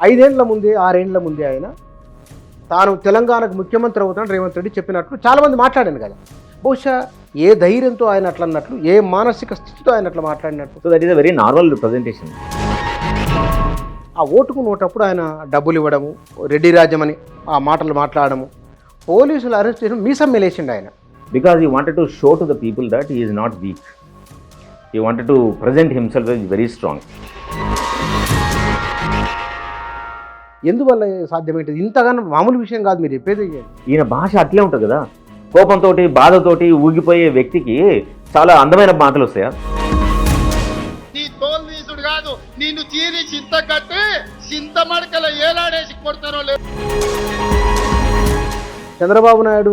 5 ఏళ్ల ముందే 6 ఏళ్ల ముందే ఆయన తాను తెలంగాణకు ముఖ్యమంత్రి అవుతాను రేవంత్ రెడ్డి చెప్పినట్లు చాలామంది మాట్లాడాను కదా. బహుశా ఏ ధైర్యంతో ఆయన అట్లా అన్నట్లు, ఏ మానసిక స్థితితో ఆయన అట్లా మాట్లాడినట్లు. So that is a very normal representation. ఆ ఓటుకు నోటప్పుడు ఆయన డబ్బులు ఇవ్వడము, రెడ్డి రాజ్యం అని ఆ మాటలు మాట్లాడము, పోలీసులు అరెస్ట్ చేయడం మీసం మెలేసిండు ఆయన. Because he wanted to show to the people that he is not weak. He wanted to present himself as very strong. ఎందువల్ల సాధ్యమేంటి? ఇంతగానో మామూలు విషయం కాదు మీరు చెప్పేది. ఈయన భాష అట్లే ఉంటుంది కదా, కోపంతో బాధతోటి ఊగిపోయే వ్యక్తికి చాలా అందమైన మాటలు వస్తాయా? నీ తోల్నీసుడు కాదు, నిన్ను చీరి చింత కట్టి చింత మడకల ఏలాడేసి కొడతారో లేదు. చంద్రబాబు నాయుడు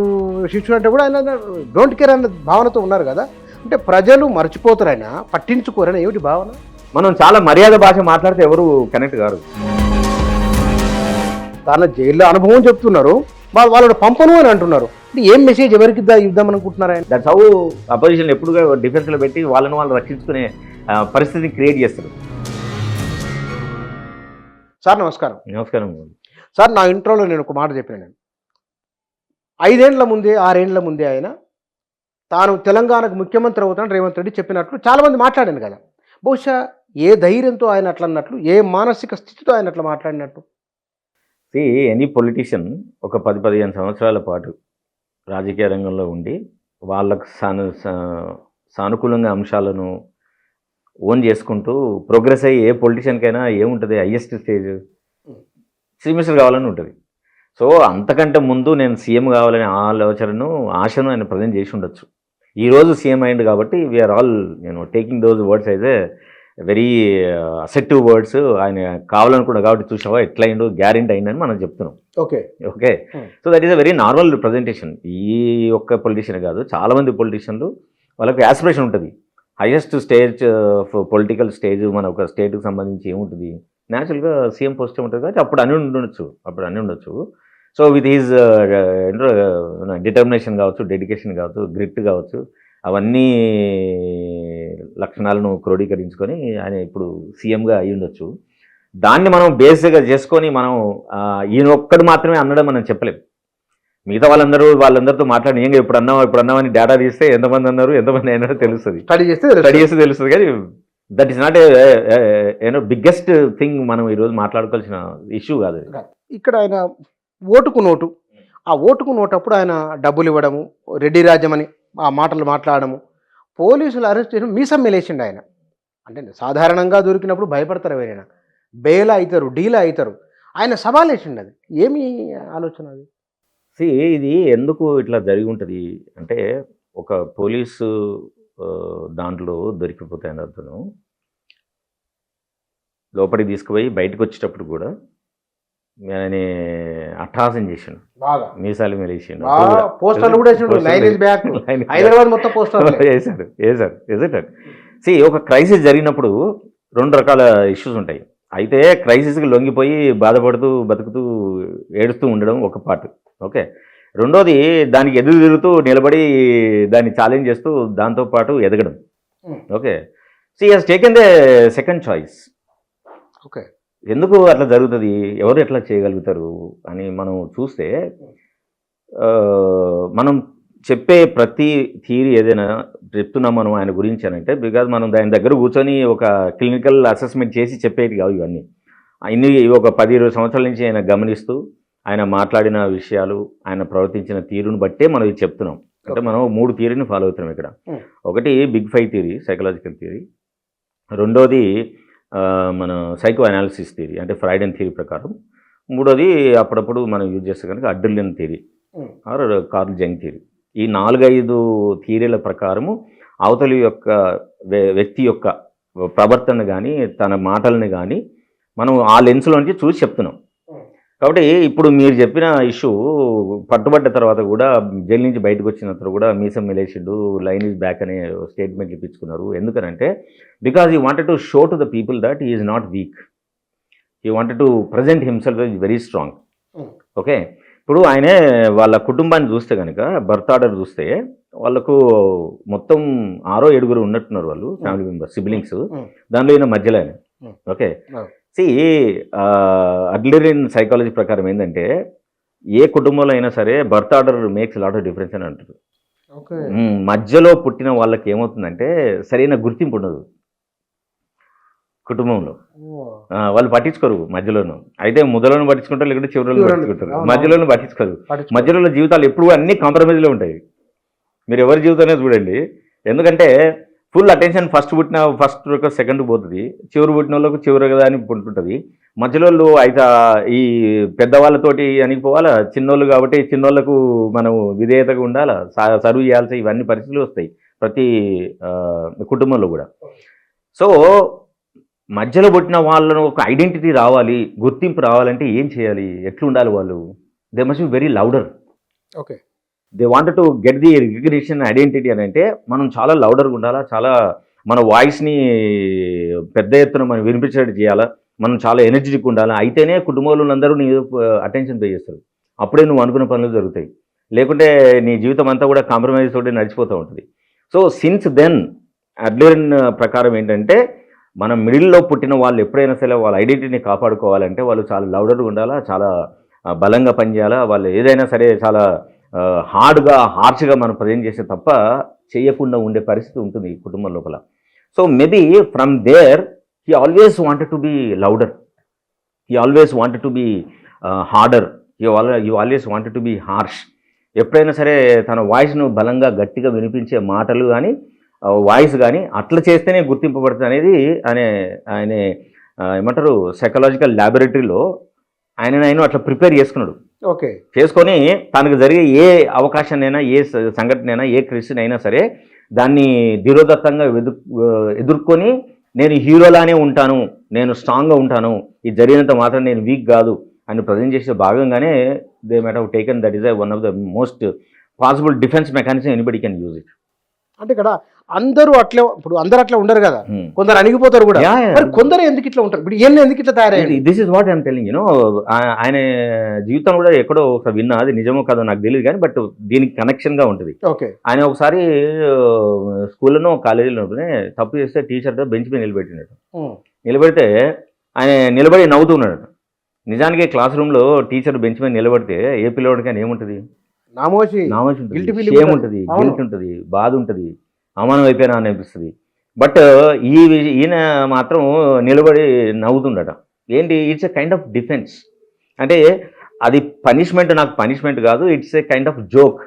శిష్యుడు అంటే కూడా ఆయన డోంట్ కేర్ అన్న భావనతో ఉన్నారు కదా. అంటే ప్రజలు మర్చిపోతారైనా పట్టించుకోరని ఏమిటి భావన? మనం చాలా మర్యాద భాష మాట్లాడితే ఎవరు కనెక్ట్ కారు. తన జైల్లో అనుభవం చెప్తున్నారు, వాళ్ళని పంపను అని అంటున్నారు. అంటే ఏం మెసేజ్ ఎవరికి ఇద్దామని అనుకుంటున్నారు ఆయన? దట్స్ హౌ అపోజిషన్ ఎప్పుడుగా డిఫెన్స్లో పెట్టి వాళ్ళు రక్షించుకునే పరిస్థితిని క్రియేట్ చేస్తారు. సార్ నమస్కారం. నమస్కారం సార్, నా ఇంట్రోలో నేను ఒక మాట చెప్పాను. 5 ఏళ్ల ముందే 6 ఏళ్ల ముందే ఆయన తాను తెలంగాణకు ముఖ్యమంత్రి అవుతాను రేవంత్ రెడ్డి చెప్పినట్లు చాలామంది మాట్లాడాను కదా. బహుశా ఏ ధైర్యంతో ఆయన అట్లా అన్నట్లు, ఏ మానసిక స్థితితో ఆయన అట్లా మాట్లాడినట్టు. ఎనీ పొలిటీషియన్ ఒక 10-15 సంవత్సరాల పాటు రాజకీయ రంగంలో ఉండి వాళ్ళకు సానుకూలంగా అంశాలను ఓన్ చేసుకుంటూ ప్రోగ్రెస్ అయ్యి ఏ పొలిటీషియన్కైనా ఏముంటుంది, హైయెస్ట్ స్టేజ్ చీఫ్ మినిస్టర్ కావాలని ఉంటుంది. సో అంతకంటే ముందు నేను సీఎం కావాలనే ఆశను ఆయన ప్రజెంట్ చేసి ఉండొచ్చు. ఈరోజు సీఎం అయింది కాబట్టి we are all taking those words as a very acceptive words. ఆయన కావాలనుకున్నా కాబట్టి చూసావా ఎట్లా అయిండు, గ్యారెంటీ అయిందని మనం చెప్తున్నాం. Okay. So that is a very normal representation. ఈ ఒక్క పొలిటీషియన్ కాదు, చాలామంది పొలిటీషియన్లు వాళ్ళకి యాస్పిరేషన్ ఉంటుంది. హైయెస్ట్ స్టేజ్ పొలిటికల్ స్టేజ్ మన ఒక స్టేట్కి సంబంధించి ఏముంటుంది, న్యాచురల్గా సీఎం పోస్ట్ ఉంటుంది కాబట్టి అప్పుడు అన్నీ ఉండొచ్చు. సో విత్ హీజ్ డిటర్మినేషన్ కావచ్చు, డెడికేషన్ కావచ్చు, గ్రిట్ కావచ్చు, అవన్నీ లక్షణాలను క్రోడీకరించుకొని ఆయన ఇప్పుడు సీఎంగా అయ్యి ఉండొచ్చు. దాన్ని మనం బేస్గా చేసుకొని మనం ఈయన ఒక్కడు మాత్రమే అన్నడం మనం చెప్పలేం. మిగతా వాళ్ళందరితో మాట్లాడి ఏం ఇప్పుడు అన్నామని డేటా తీస్తే ఎంతమంది అన్నారు, ఎంతమంది అయినారో తెలుస్తుంది, స్టడీ చేస్తే తెలుస్తుంది. కానీ that is not biggest thing మనం ఈరోజు మాట్లాడుకోవాల్సిన ఇష్యూ కాదు. ఇక్కడ ఆయన ఓటుకు నోటు, ఆ ఓటుకు నోటప్పుడు ఆయన డబ్బులు ఇవ్వడము, రెడ్డి రాజ్యం అని ఆ మాటలు మాట్లాడము, పోలీసులు అరెస్ట్ చేయడం మీసం మెలేసిండు ఆయన. అంటే సాధారణంగా దొరికినప్పుడు భయపడతారు, ఎవరైనా బెయిల్ అవుతారు, డీల్ అవుతారు. ఆయన సవాల్ వేసిండు. అది ఏమి ఆలోచన? అది ఇది ఎందుకు ఇట్లా జరిగి ఉంటుంది అంటే, ఒక పోలీసు దాంట్లో దొరికిపోతాయని అతను లోపలికి తీసుకుపోయి బయటకు వచ్చేటప్పుడు కూడా ఆయన అట్టహాసం చేసిండు, మీసాలు మెలేసిండు, పోస్టర్లు కూడా హైదరాబాద్ మొత్తం పోస్టర్లు వేసాడు. ఒక క్రైసిస్ జరిగినప్పుడు 2 రకాల ఇష్యూస్ ఉంటాయి. అయితే క్రైసిస్కి లొంగిపోయి బాధపడుతూ బతుకుతూ ఏడుస్తూ ఉండడం ఒక పార్ట్. ఓకే. రెండోది దానికి ఎదురు తిరుగుతూ నిలబడి దాన్ని ఛాలెంజ్ చేస్తూ దాంతోపాటు ఎదగడం. Okay. Has taken the second choice. Okay. ఎందుకు అట్లా జరుగుతుంది, ఎవరు ఎట్లా చేయగలుగుతారు అని మనం చూస్తే, మనం చెప్పే ప్రతి థియరీ ఏదైనా చెప్తున్నాం మనం ఆయన గురించి అని అంటే, బికాజ్ మనం దాని దగ్గర కూర్చొని ఒక క్లినికల్ అసెస్మెంట్ చేసి చెప్పేది కావు ఇవన్నీ. ఇన్ని ఒక 10-20 సంవత్సరాల నుంచి ఆయన గమనిస్తూ ఆయన మాట్లాడిన విషయాలు, ఆయన ప్రవర్తించిన తీరును బట్టే మనం ఇది చెప్తున్నాం. అంటే మనం 3 థియరీని ఫాలో అవుతున్నాం ఇక్కడ. ఒకటి బిగ్ 5 థియరీ, సైకలాజికల్ థియరీ. రెండోది మన సైకో అనాలిసిస్ థియరీ, అంటే ఫ్రైడెన్ థియరీ ప్రకారం. మూడోది అప్పుడప్పుడు మనం యూజ్ చేస్తే కనుక అడ్రిలిన్ theory or Carl Jung theory. ఈ 4-5 థియరీల ప్రకారము అవతలి యొక్క వ్యక్తి యొక్క ప్రవర్తన కానీ తన మాటలని కానీ మనం ఆ లెన్స్లోంచి చూసి చెప్తున్నాం. కాబట్టి ఇప్పుడు మీరు చెప్పిన ఇష్యూ పట్టుబడ్డ తర్వాత కూడా, జైలు నుంచి బయటకు వచ్చిన తర్వాత కూడా మీసం మెలేషిడ్డు, లైన్ ఈజ్ బ్యాక్ అనే స్టేట్మెంట్ ఇప్పించుకున్నారు. ఎందుకనంటే because he wanted to show to the people that he is not week. He wanted to present himself is very strong. Okay. ఇప్పుడు ఆయనే వాళ్ళ కుటుంబాన్ని చూస్తే కనుక, బర్త్ ఆర్డర్ చూస్తే వాళ్ళకు మొత్తం 6-7 ఉన్నట్టున్నారు వాళ్ళు, ఫ్యామిలీ మెంబర్స్, సిబ్లింగ్స్. దానిలో ఈయన మధ్యలో ఆయన. ఓకే. సి అడ్లెరిన్ సైకాలజీ ప్రకారం ఏంటంటే ఏ కుటుంబంలో అయినా సరే birth order makes lot of difference అని అంటారు. ఓకే. మధ్యలో పుట్టిన వాళ్ళకి ఏమవుతుందంటే సరైన గుర్తింపు ఉండదు కుటుంబంలో. వాళ్ళు పట్టించుకోరు మధ్యలోను. అయితే మొదలను పట్టించుకుంటారు, లేకుంటే చివరిలో పట్టించుకుంటారు, మధ్యలోను పట్టించుకోరు. మధ్యలో జీవితాలు ఎప్పుడు అన్ని కాంప్రమైజ్లో ఉంటాయి. మీరు ఎవరి జీవితాన్ని చూడండి, ఎందుకంటే ఫుల్ అటెన్షన్ ఫస్ట్ సెకండ్ పోతుంది, చివరి పుట్టిన వాళ్ళకు చివరి కదా అని ఉంటుంటుంది. మధ్యలో అయితే ఈ పెద్దవాళ్ళతోటి అనిగిపోవాలా, చిన్నోళ్ళు కాబట్టి చిన్నోళ్ళకు మనం విధేయతగా ఉండాలా, సర్వ్ చేయాల్సి ఇవన్నీ పరిస్థితులు వస్తాయి ప్రతి కుటుంబంలో కూడా. సో మధ్యలో పుట్టిన వాళ్ళను ఒక ఐడెంటిటీ రావాలి, గుర్తింపు రావాలంటే ఏం చేయాలి, ఎట్లుండాలి వాళ్ళు? They must be very louder. Okay. They wanted to get the recognition identity అని అంటే మనం చాలా లౌడర్గా ఉండాలా, చాలా మన వాయిస్ని పెద్ద ఎత్తున మనం వినిపించేటట్టు చేయాలా, మనం చాలా ఎనర్జెటిక్ ఉండాలి. అయితేనే కుటుంబంలో అందరూ నీ అటెన్షన్ పే చేస్తారు. అప్పుడే నువ్వు అనుకున్న పనులు జరుగుతాయి. లేకుంటే నీ జీవితం అంతా కూడా కాంప్రమైజ్ తోటి నడిచిపోతూ ఉంటుంది. సో సిన్స్ దెన్ అడ్లెరిన్ ప్రకారం ఏంటంటే మనం మిడిల్లో పుట్టిన వాళ్ళు ఎప్పుడైనా సరే వాళ్ళ ఐడెంటిటీని కాపాడుకోవాలంటే వాళ్ళు చాలా లౌడర్గా ఉండాలా, చాలా బలంగా పనిచేయాలా. వాళ్ళు ఏదైనా సరే చాలా హార్డ్గా హార్ష్గా మనం ప్రజెంట్ చేస్తే తప్ప చేయకుండా ఉండే పరిస్థితి ఉంటుంది ఈ కుటుంబం లోపల. So maybe from there he always wanted to be louder, he always wanted to be harder, he always wanted to be harsh. ఎప్పుడైనా సరే తన వాయిస్ను బలంగా గట్టిగా వినిపించే మాటలు కానీ వాయిస్ కానీ అట్లా చేస్తేనే గుర్తింపబడుతుంది అనేది ఆయన ఏమంటారు సైకలాజికల్ ల్యాబొరేటరీలో ఆయన అట్లా ప్రిపేర్ చేసుకున్నాడు. ఓకే. చేసుకొని తనకు జరిగే ఏ అవకాశాన్నైనా, ఏ సంఘటన, ఏ క్రిస్టియన్ అయినా సరే దాన్ని ధీరోదత్తంగా ఎదుర్కొని నేను హీరోలానే ఉంటాను, నేను స్ట్రాంగ్గా ఉంటాను, ఇది జరిగినంత మాత్రం నేను వీక్ కాదు అని ప్రజెంట్ చేసే భాగంగానే they might have taken that is one of the most possible defence mechanism anybody can use it. అంటే ఇక్కడ అందరూ అట్లా, ఇప్పుడు అందరూ అట్లా ఉండరు కదా, కొందరు అణిగిపోతారు కూడా. కొందరు ఎందుకు ఇట్లా ఉంటారు, ఇప్పుడు ఏం ఎందుకు ఇట్లా తయారయ్యారు? This is what I'm telling. You know ఆయన జీవితం కూడా ఎక్కడో ఒక విన్నా, అది నిజమో కాదో నాకు తెలియదు కానీ బట్ దీనికి కనెక్షన్గా ఉంటుంది. ఓకే. ఆయన ఒకసారి స్కూల్లోనో కాలేజీలో తప్పు చేస్తే టీచర్ బెంచ్ మీద నిలబెడితే ఆయన నిలబడి నవ్వుతున్నాడు. నిజానికి క్లాస్ రూమ్లో టీచర్ బెంచ్ మీద నిలబడితే ఏ పిల్లవాడికైనా ఏముంటుంది? నామోషి ఉంటుంది, షేమ్ ఉంటుంది, గిల్ట్ ఉంటుంది, బాధ ఉంటుంది, అవమానం అయిపోయినా అని అనిపిస్తుంది. బట్ ఈయన మాత్రం నిలబడి నవ్వుతుండట. ఏంటి? It's a kind of defence. అంటే అది పనిష్మెంట్, నాకు పనిష్మెంట్ కాదు, it's a kind of joke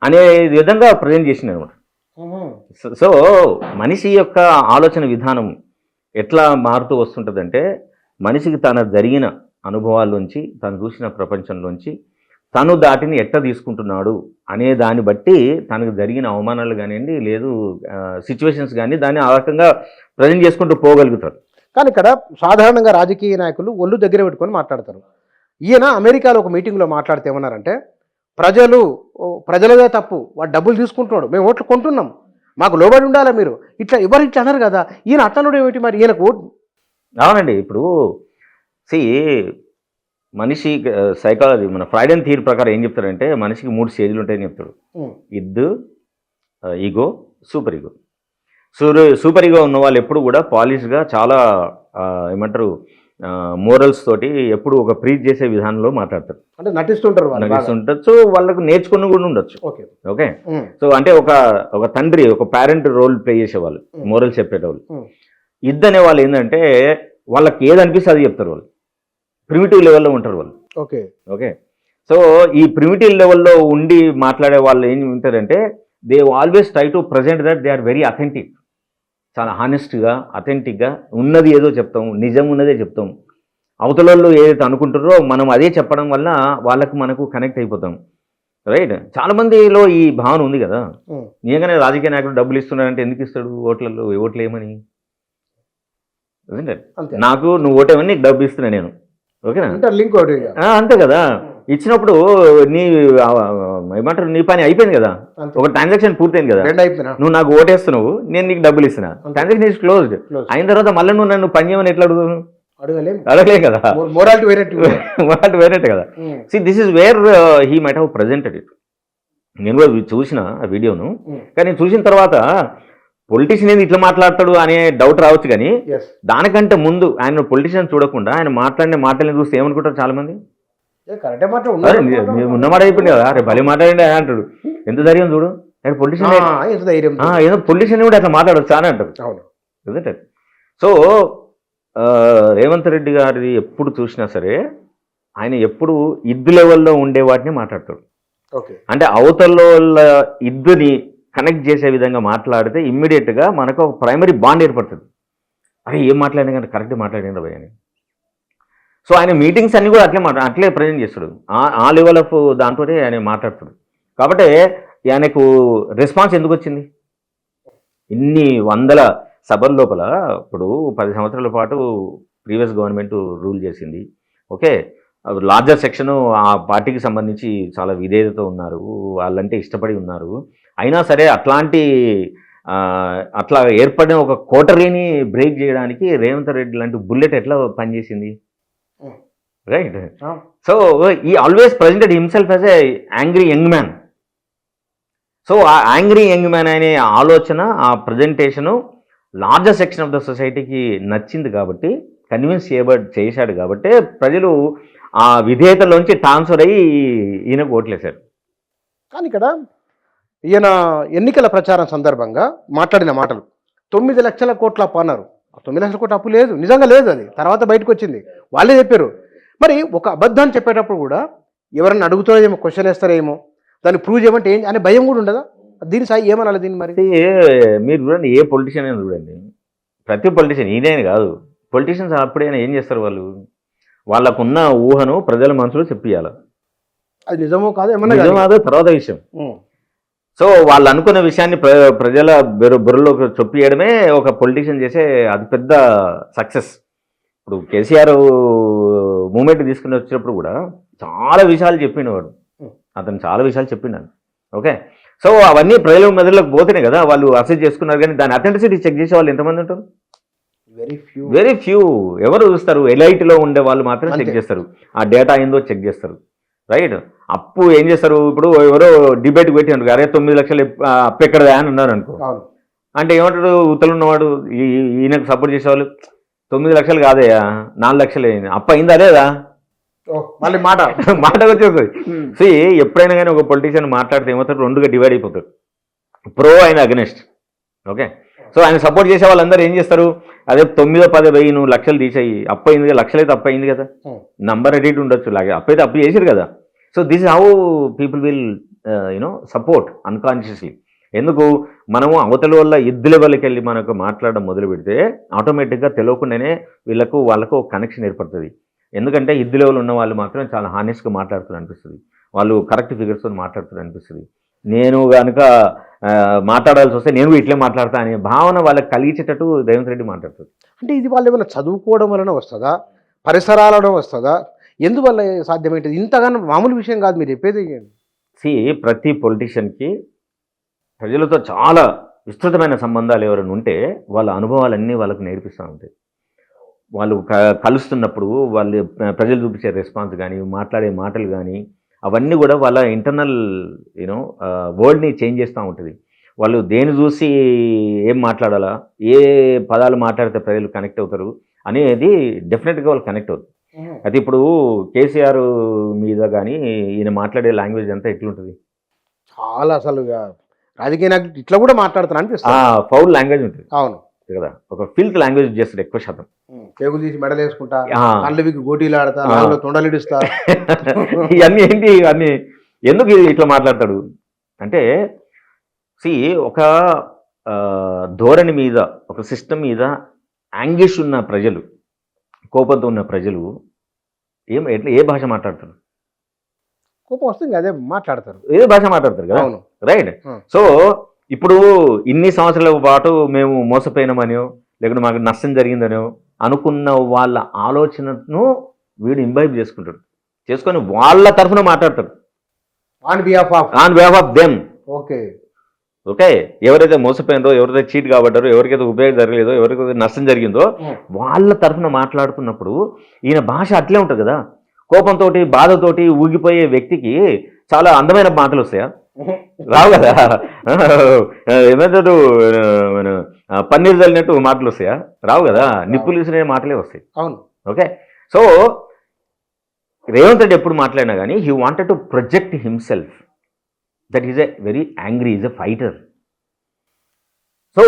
అనే విధంగా ప్రజెంట్ చేసింది అనమాట. సో మనిషి యొక్క ఆలోచన విధానం ఎట్లా మారుతూ వస్తుంటుందంటే మనిషికి తన జరిగిన అనుభవాల్లోంచి, తను చూసిన ప్రపంచంలోంచి తను దాటిని ఎట్లా తీసుకుంటున్నాడు అనే దాన్ని బట్టి తనకు జరిగిన అవమానాలు కానివ్వండి, లేదు సిచ్యువేషన్స్ కానీ దాన్ని ఆ రకంగా ప్రజెంట్ చేసుకుంటూ పోగలుగుతారు. కానీ ఇక్కడ సాధారణంగా రాజకీయ నాయకులు ఒళ్ళు దగ్గర పెట్టుకొని మాట్లాడతారు. ఈయన అమెరికాలో ఒక మీటింగ్లో మాట్లాడితే ఏమన్నారంటే, ప్రజలదే తప్పు, వాడు డబ్బులు తీసుకుంటున్నాడు, మేము ఓట్లు కొంటున్నాం, మాకు లోబడి ఉండాలా మీరు, ఇట్లా ఎవరు ఇట్లా అన్నారు కదా. ఈయన అట్లనుడు ఏమిటి మరి? ఈయనకు అవునండి. ఇప్పుడు మనిషి సైకాలజీ, మన ఫ్రైడెన్ థియరీ ప్రకారం ఏం చెప్తారంటే మనిషికి 3 స్టేజ్లు ఉంటాయని చెప్తాడు. Id, ego, super ego. Super ego ఉన్న వాళ్ళు ఎప్పుడు కూడా పాలిష్గా, చాలా ఏమంటారు మోరల్స్ తోటి ఎప్పుడు ఒక ప్రీచ్ చేసే విధానంలో మాట్లాడతారు. అంటే నటిస్తుండొచ్చు, వాళ్ళకు నేర్చుకుని కూడా ఉండొచ్చు. ఓకే. సో అంటే ఒక తండ్రి, ఒక పేరెంట్ రోల్ ప్లే చేసేవాళ్ళు, మోరల్స్ చెప్పేటవాళ్ళు. ఇద్దు అనే వాళ్ళు ఏంటంటే వాళ్ళకి ఏది అనిపిస్తే అది చెప్తారు. వాళ్ళు ప్రిమిటివ్ లెవెల్లో ఉంటారు వాళ్ళు. ఓకే. ఓకే. సో ఈ ప్రిమిటివ్ లెవెల్లో ఉండి మాట్లాడే వాళ్ళు ఏం ఉంటారంటే they always try to present that they are very authentic. చాలా హానెస్ట్గా, అథెంటిక్గా ఉన్నది ఏదో చెప్తాం, నిజం ఉన్నదే చెప్తాం. అవతల వాళ్ళు ఏదైతే అనుకుంటారో మనం అదే చెప్పడం వల్ల వాళ్ళకు మనకు కనెక్ట్ అయిపోతాం. రైట్. చాలా మందిలో ఈ భావన ఉంది కదా. నిజంగానే రాజకీయ నాయకుడు డబ్బులు ఇస్తున్నాడంటే ఎందుకు ఇస్తాడు? ఓట్లు ఏమని? నాకు నువ్వు ఓటేమని నీకు డబ్బు ఇస్తున్నా నేను, ఓకేనా? అంతే కదా. ఇచ్చినప్పుడు నీ ఏమంటారు, నీ పని అయిపోయింది కదా, ఒక ట్రాన్సాక్షన్ పూర్తయింది కదా. నువ్వు నాకు ఓటేస్తున్నావు, నేను నీకు డబ్బులు ఇస్తున్నా, ట్రాన్సాక్షన్ ఈజ్ క్లోజ్డ్. అయిన తర్వాత మళ్ళీ నువ్వు నన్ను పని చేయమని ఎట్లా అడగలే కదా. మొరాలిటీ వేరేట్ కదా. See this is where he might have presented it. నేను కూడా చూసిన ఆ వీడియోను, కానీ చూసిన తర్వాత పొలిటీషియన్ ఇట్లా మాట్లాడతాడు అనే డౌట్ రావచ్చు, కానీ ఎస్ దానికంటే ముందు ఆయన పొలిటీషియన్ చూడకుండా ఆయన మాట్లాడిన మాటలను చూస్తే ఏమనుకుంటారు చాలా మంది, కరెక్టే మాట అరే ఉన్నమాట అయిపోయింది కదా, అరే భలే మాట్లాడండి అంటాడు, ఎంత ధైర్యం చూడు ఆయన పొలిటీషియన్, ఎంత ధైర్యం, ఏదో పొలిటీషియన్ కూడా అట్లా మాట్లాడచ్చు అని అంటారు. అవును. ఎందుకంటే సో రేవంత్ రెడ్డి గారిది ఎప్పుడు చూసినా సరే ఆయన ఎప్పుడు ఇద్దు లెవెల్లో ఉండే వాటిని మాట్లాడతాడు. ఓకే, అంటే అవతల ఇద్దుని కనెక్ట్ చేసే విధంగా మాట్లాడితే ఇమ్మీడియట్గా మనకు ఒక ప్రైమరీ బాండ్ ఏర్పడుతుంది. అరే ఏం మాట్లాడినా కానీ కరెక్ట్గా మాట్లాడిన భయ అని. సో ఆయన మీటింగ్స్ అన్నీ కూడా అట్లే ప్రజెంట్ చేస్తాడు, ఆ లెవెల్ ఆఫ్ దాంతో ఆయన మాట్లాడుతాడు. కాబట్టి ఆయనకు రెస్పాన్స్ ఎందుకు వచ్చింది? ఇన్ని వందల సభల లోపల ఇప్పుడు 10 సంవత్సరాల పాటు ప్రీవియస్ గవర్నమెంట్ రూల్ చేసింది. ఓకే, లార్జర్ సెక్షన్ ఆ పార్టీకి సంబంధించి చాలా విధేయతతో ఉన్నారు, వాళ్ళంటే ఇష్టపడి ఉన్నారు. అయినా సరే అట్లా ఏర్పడిన ఒక కోటరీని బ్రేక్ చేయడానికి రేవంత్ రెడ్డి లాంటి బుల్లెట్ ఎట్లా పనిచేసింది, రైట్? సో ఈ always presented himself as a angry young man. So ఆ యాంగ్రీ యంగ్ మ్యాన్ అనే ఆలోచన, ఆ presentation larger section of the సొసైటీకి నచ్చింది కాబట్టి, కన్విన్స్ చేశాడు కాబట్టి ప్రజలు ఆ విధేయతలోంచి ట్రాన్స్ఫర్ అయ్యి ఈయనకు ఓట్లేశారు. కానీ ఇక్కడ ఈయన ఎన్నికల ప్రచారం సందర్భంగా మాట్లాడిన మాటలు 9 లక్షల కోట్ల అప్పు అన్నారు. 9 లక్షల కోట్ల అప్పు లేదు, నిజంగా లేదు, అది తర్వాత బయటకు వచ్చింది, వాళ్ళే చెప్పారు. మరి ఒక అబద్ధాన్ని చెప్పేటప్పుడు కూడా ఎవరన్నా అడుగుతారేమో, క్వశ్చన్ వేస్తారేమో, దాన్ని ప్రూవ్ చేయమంటే ఏం అనే భయం కూడా ఉండదా? దీని సాయి ఏమనాలి దీన్ని? మరి మీరు చూడండి, ఏ పొలిటీషియన్ అయినా చూడండి, ప్రతి పొలిటీషియన్ ఈయనే కాదు, పొలిటీషియన్స్ అప్పుడైనా ఏం చేస్తారు, వాళ్ళకున్న ఊహను ప్రజల మనసులో చెప్పియాలి. అది నిజమో కాదు ఏమన్నా నిజమాదో తర్వాత విషయం. సో వాళ్ళు అనుకున్న విషయాన్ని ప్రజల బుర్రలోకి చొప్పియడమే ఒక పొలిటీషియన్ చేసే అతిపెద్ద సక్సెస్. ఇప్పుడు కేసీఆర్ మూమెంట్ తీసుకుని వచ్చినప్పుడు కూడా చాలా విషయాలు చెప్పిండవాడు, అతను చాలా విషయాలు చెప్పిండాను. ఓకే, సో అవన్నీ ప్రజల మెదడులోకి పోతేనే కదా వాళ్ళు అసెస్ చేసుకున్నారు. కానీ దాని అథెంటిసిటీ చెక్ చేసే వాళ్ళు ఎంతమంది ఉంటారు? Very few. ఎవరు చూస్తారు? ఎలైట్లో ఉండే వాళ్ళు మాత్రం చెక్ చేస్తారు, ఆ డేటా ఏందో చెక్ చేస్తారు, రైట్? అప్పు ఏం చేస్తారు? ఇప్పుడు ఎవరో డిబేట్ పెట్టినారు, అరే 9 లక్షలు అప్పు ఎక్కడదా అని ఉన్నారు అనుకో, అంటే ఏమంటాడు ఉత్తలు ఉన్నవాడు, ఈయనకు సపోర్ట్ చేసేవాళ్ళు 9 లక్షలు కాదయ్యా 4 లక్షలు అయింది, అప్పు అయిందా లేదా, మళ్ళీ మాట వచ్చేస్తుంది. సో ఎప్పుడైనా కానీ ఒక పొలిటీషియన్ మాట్లాడితే ఏమవుతారు, 2గా డివైడ్ అయిపోతారు, ప్రో ఆయన అగెనెస్ట్. ఓకే, సో ఆయన సపోర్ట్ చేసే వాళ్ళందరూ ఏం చేస్తారు, అదే 9, 10, 1000 నువ్వు లక్షలు తీసేయి, అప్పు అయింది కదా, లక్షలు అయితే అప్పు అయింది కదా, నంబర్ ఎడిట్ ఉండొచ్చు, లాగే అప్పు అయితే అప్పు చేసారు కదా. So this is how people will support unconsciously. ఎందుకు మనము అవతల వల్ల ఎద్దు లెవెల్కి వెళ్ళి మనకు మాట్లాడడం మొదలు పెడితే ఆటోమేటిక్గా తెలియకుండానే వాళ్ళకు ఒక కనెక్షన్ ఏర్పడుతుంది. ఎందుకంటే ఎద్దు లెవెల్ ఉన్న వాళ్ళు మాత్రం చాలా హానెస్ట్గా మాట్లాడుతున్నారు అనిపిస్తుంది, వాళ్ళు కరెక్ట్ ఫిగర్స్తో మాట్లాడుతున్నారు అనిపిస్తుంది. నేను కనుక మాట్లాడాల్సి వస్తే నేను ఇట్లే మాట్లాడతా అనే భావన వాళ్ళకి కలిగించేటట్టు రేవంత్ రెడ్డి మాట్లాడుతుంది. అంటే ఇది వాళ్ళు ఏమైనా చదువుకోవడం వలన వస్తుందా, పరిసరాలలో వస్తుందా, ఎందువల్ల సాధ్యమైంది? ఇంతగానో మామూలు విషయం కాదు మీరు చెప్పేది. ప్రతి పొలిటీషియన్కి ప్రజలతో చాలా విస్తృతమైన సంబంధాలు ఎవరైనా ఉంటే వాళ్ళ అనుభవాలన్నీ వాళ్ళకు నేర్పిస్తూ ఉంటాయి. వాళ్ళు కలుస్తున్నప్పుడు వాళ్ళు ప్రజలు చూపించే రెస్పాన్స్ కానీ, మాట్లాడే మాటలు కానీ, అవన్నీ కూడా వాళ్ళ ఇంటర్నల్ వరల్డ్ని చేంజ్ చేస్తూ ఉంటుంది. వాళ్ళు దేని చూసి ఏం మాట్లాడాలా, ఏ పదాలు మాట్లాడితే ప్రజలు కనెక్ట్ అవుతారు అనేది డెఫినెట్గా వాళ్ళు కనెక్ట్ అవుతుంది. అది ఇప్పుడు కేసీఆర్ మీద కానీ ఈయన మాట్లాడే లాంగ్వేజ్ అంతా ఎట్లుంటుంది, చాలా అసలు రాజకీయ నాయకులు ఇట్లా కూడా మాట్లాడుతున్నా అనిపిస్తుంది, ఫౌల్ లాంగ్వేజ్ ఉంటుంది. అవును కదా, ఒక ఫిల్త్ లాంగ్వేజ్ చేస్తారు ఎక్కువ శాతం. కేకులు తీసి మెడలు వేసుకుంటా, కళ్ళవికి గోటీలు ఆడతా, తొండలిడుస్తా, ఇవన్నీ ఏంటి, ఇవన్నీ ఎందుకు ఇట్లా మాట్లాడతాడు అంటే ఒక ధోరణి మీద, ఒక సిస్టమ్ మీద యాంగిష్ ఉన్న ప్రజలు, కోపంతో ఉన్న ప్రజలు ఏ భాష మాట్లాడతారు? కోపం వస్తుంది అదే మాట్లాడతారు, ఏదో భాష మాట్లాడతారు కదా, రైట్? సో ఇప్పుడు ఇన్ని సంవత్సరాల పాటు మేము మోసపోయినామనో లేకుంటే మాకు నష్టం జరిగిందనో అనుకున్న వాళ్ళ ఆలోచనను వీడు ఇంబైబ్ చేసుకొని వాళ్ళ తరఫున మాట్లాడతాడు, on behalf of them. Okay, ఎవరైతే మోసపోయినారో, ఎవరైతే చీట్ కాబడ్డారో, ఎవరికైతే ఉపయోగం జరగలేదో, ఎవరికైతే నష్టం జరిగిందో వాళ్ళ తరఫున మాట్లాడుతున్నప్పుడు ఈయన భాష అట్లే ఉంటుంది కదా. కోపంతో, బాధతోటి ఊగిపోయే వ్యక్తికి చాలా అందమైన మాటలు వస్తాయా? రావు కదా. ఏమంటారు, మన పన్నీర్ చల్లినట్టు మాటలు వస్తాయా? రావు కదా. నిప్పులు విసిరే మాటలే వస్తాయి. అవును. ఓకే. సో రేవంత్ రెడ్డి ఎప్పుడు మాట్లాడినా కానీ he wanted to project himself that is a very angry, is a fighter. So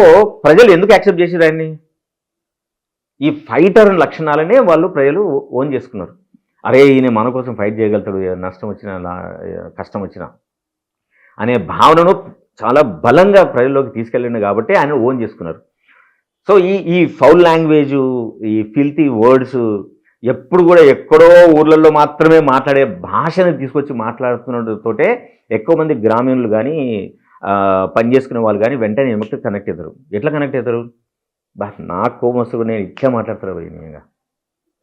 ప్రజలు ఎందుకు యాక్సెప్ట్ చేసారు ఆయన్ని? ఈ ఫైటర్ లక్షణాలనే వాళ్ళు ప్రజలు ఓన్ చేసుకున్నారు. అరే ఈయన మన కోసం ఫైట్ చేయగలుగుతాడు, నష్టం వచ్చినా కష్టం వచ్చినా అనే భావనను చాలా బలంగా ప్రజల్లోకి తీసుకెళ్ళింది కాబట్టి ఆయన ఓన్ చేసుకున్నారు. సో ఈ ఫౌల్ లాంగ్వేజు, ఈ ఫిల్తీ వర్డ్స్ ఎప్పుడు కూడా ఎక్కడో ఊర్లలో మాత్రమే మాట్లాడే భాషని తీసుకొచ్చి మాట్లాడుతున్నతోటే ఎక్కువ మంది గ్రామీణులు కానీ పని చేసుకునే వాళ్ళు కానీ వెంటనే ఏమిటి కనెక్ట్ అవుతారు. ఎట్లా కనెక్ట్ అవుతారు? బా నాకు కోపం వస్తుంది, నేను ఇట్లా మాట్లాడతారు నిజంగా,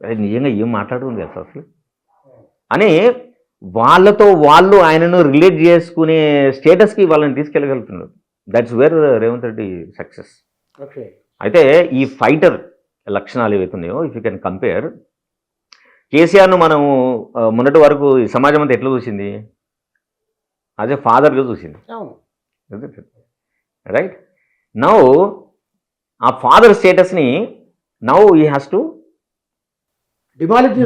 అదే నిజంగా ఏం మాట్లాడుతుంది కదా అసలు అని వాళ్ళతో వాళ్ళు ఆయనను రిలేట్ చేసుకునే స్టేటస్కి వాళ్ళని తీసుకెళ్ళగలుగుతున్నారు. That's where Revanth Reddy success. Okay. అయితే ఈ ఫైటర్ లక్షణాలు ఏవైతున్నాయో ఇఫ్ యూ కెన్ కంపేర్, కేసీఆర్ను మనము మొన్నటి వరకు ఈ సమాజం అంతా ఎట్లా చూసింది? అదే ఫాదర్గా చూసింది. రైట్ నౌ ఆ ఫాదర్ స్టేటస్ని now he has to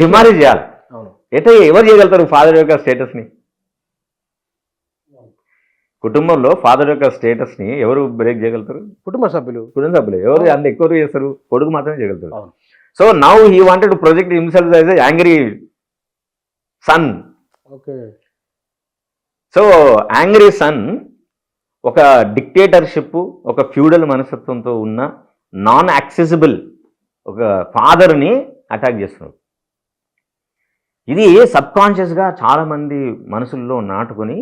demolish చేయాలి. ఎట్లా ఎవరు చేయగలుగుతారు ఫాదర్ యొక్క స్టేటస్ని? కుటుంబంలో ఫాదర్ యొక్క స్టేటస్ని ఎవరు బ్రేక్ చేయగలుగుతారు? కుటుంబ సభ్యులు. ఎవరు అంత ఎక్కువ చేస్తారు? కొడుకు మాత్రమే చేయగలుగుతారు. So now he wanted to project himself as a angry son. Okay. So angry son ఒక డిక్టేటర్షిప్, ఒక ఫ్యూడల్ మనస్తత్వంతో ఉన్న నాన్ యాక్సెసిబుల్ ఒక ఫాదర్ని అటాక్ చేస్తున్నారు. ఇది సబ్కాన్షియస్గా చాలామంది మనసుల్లో నాటుకొని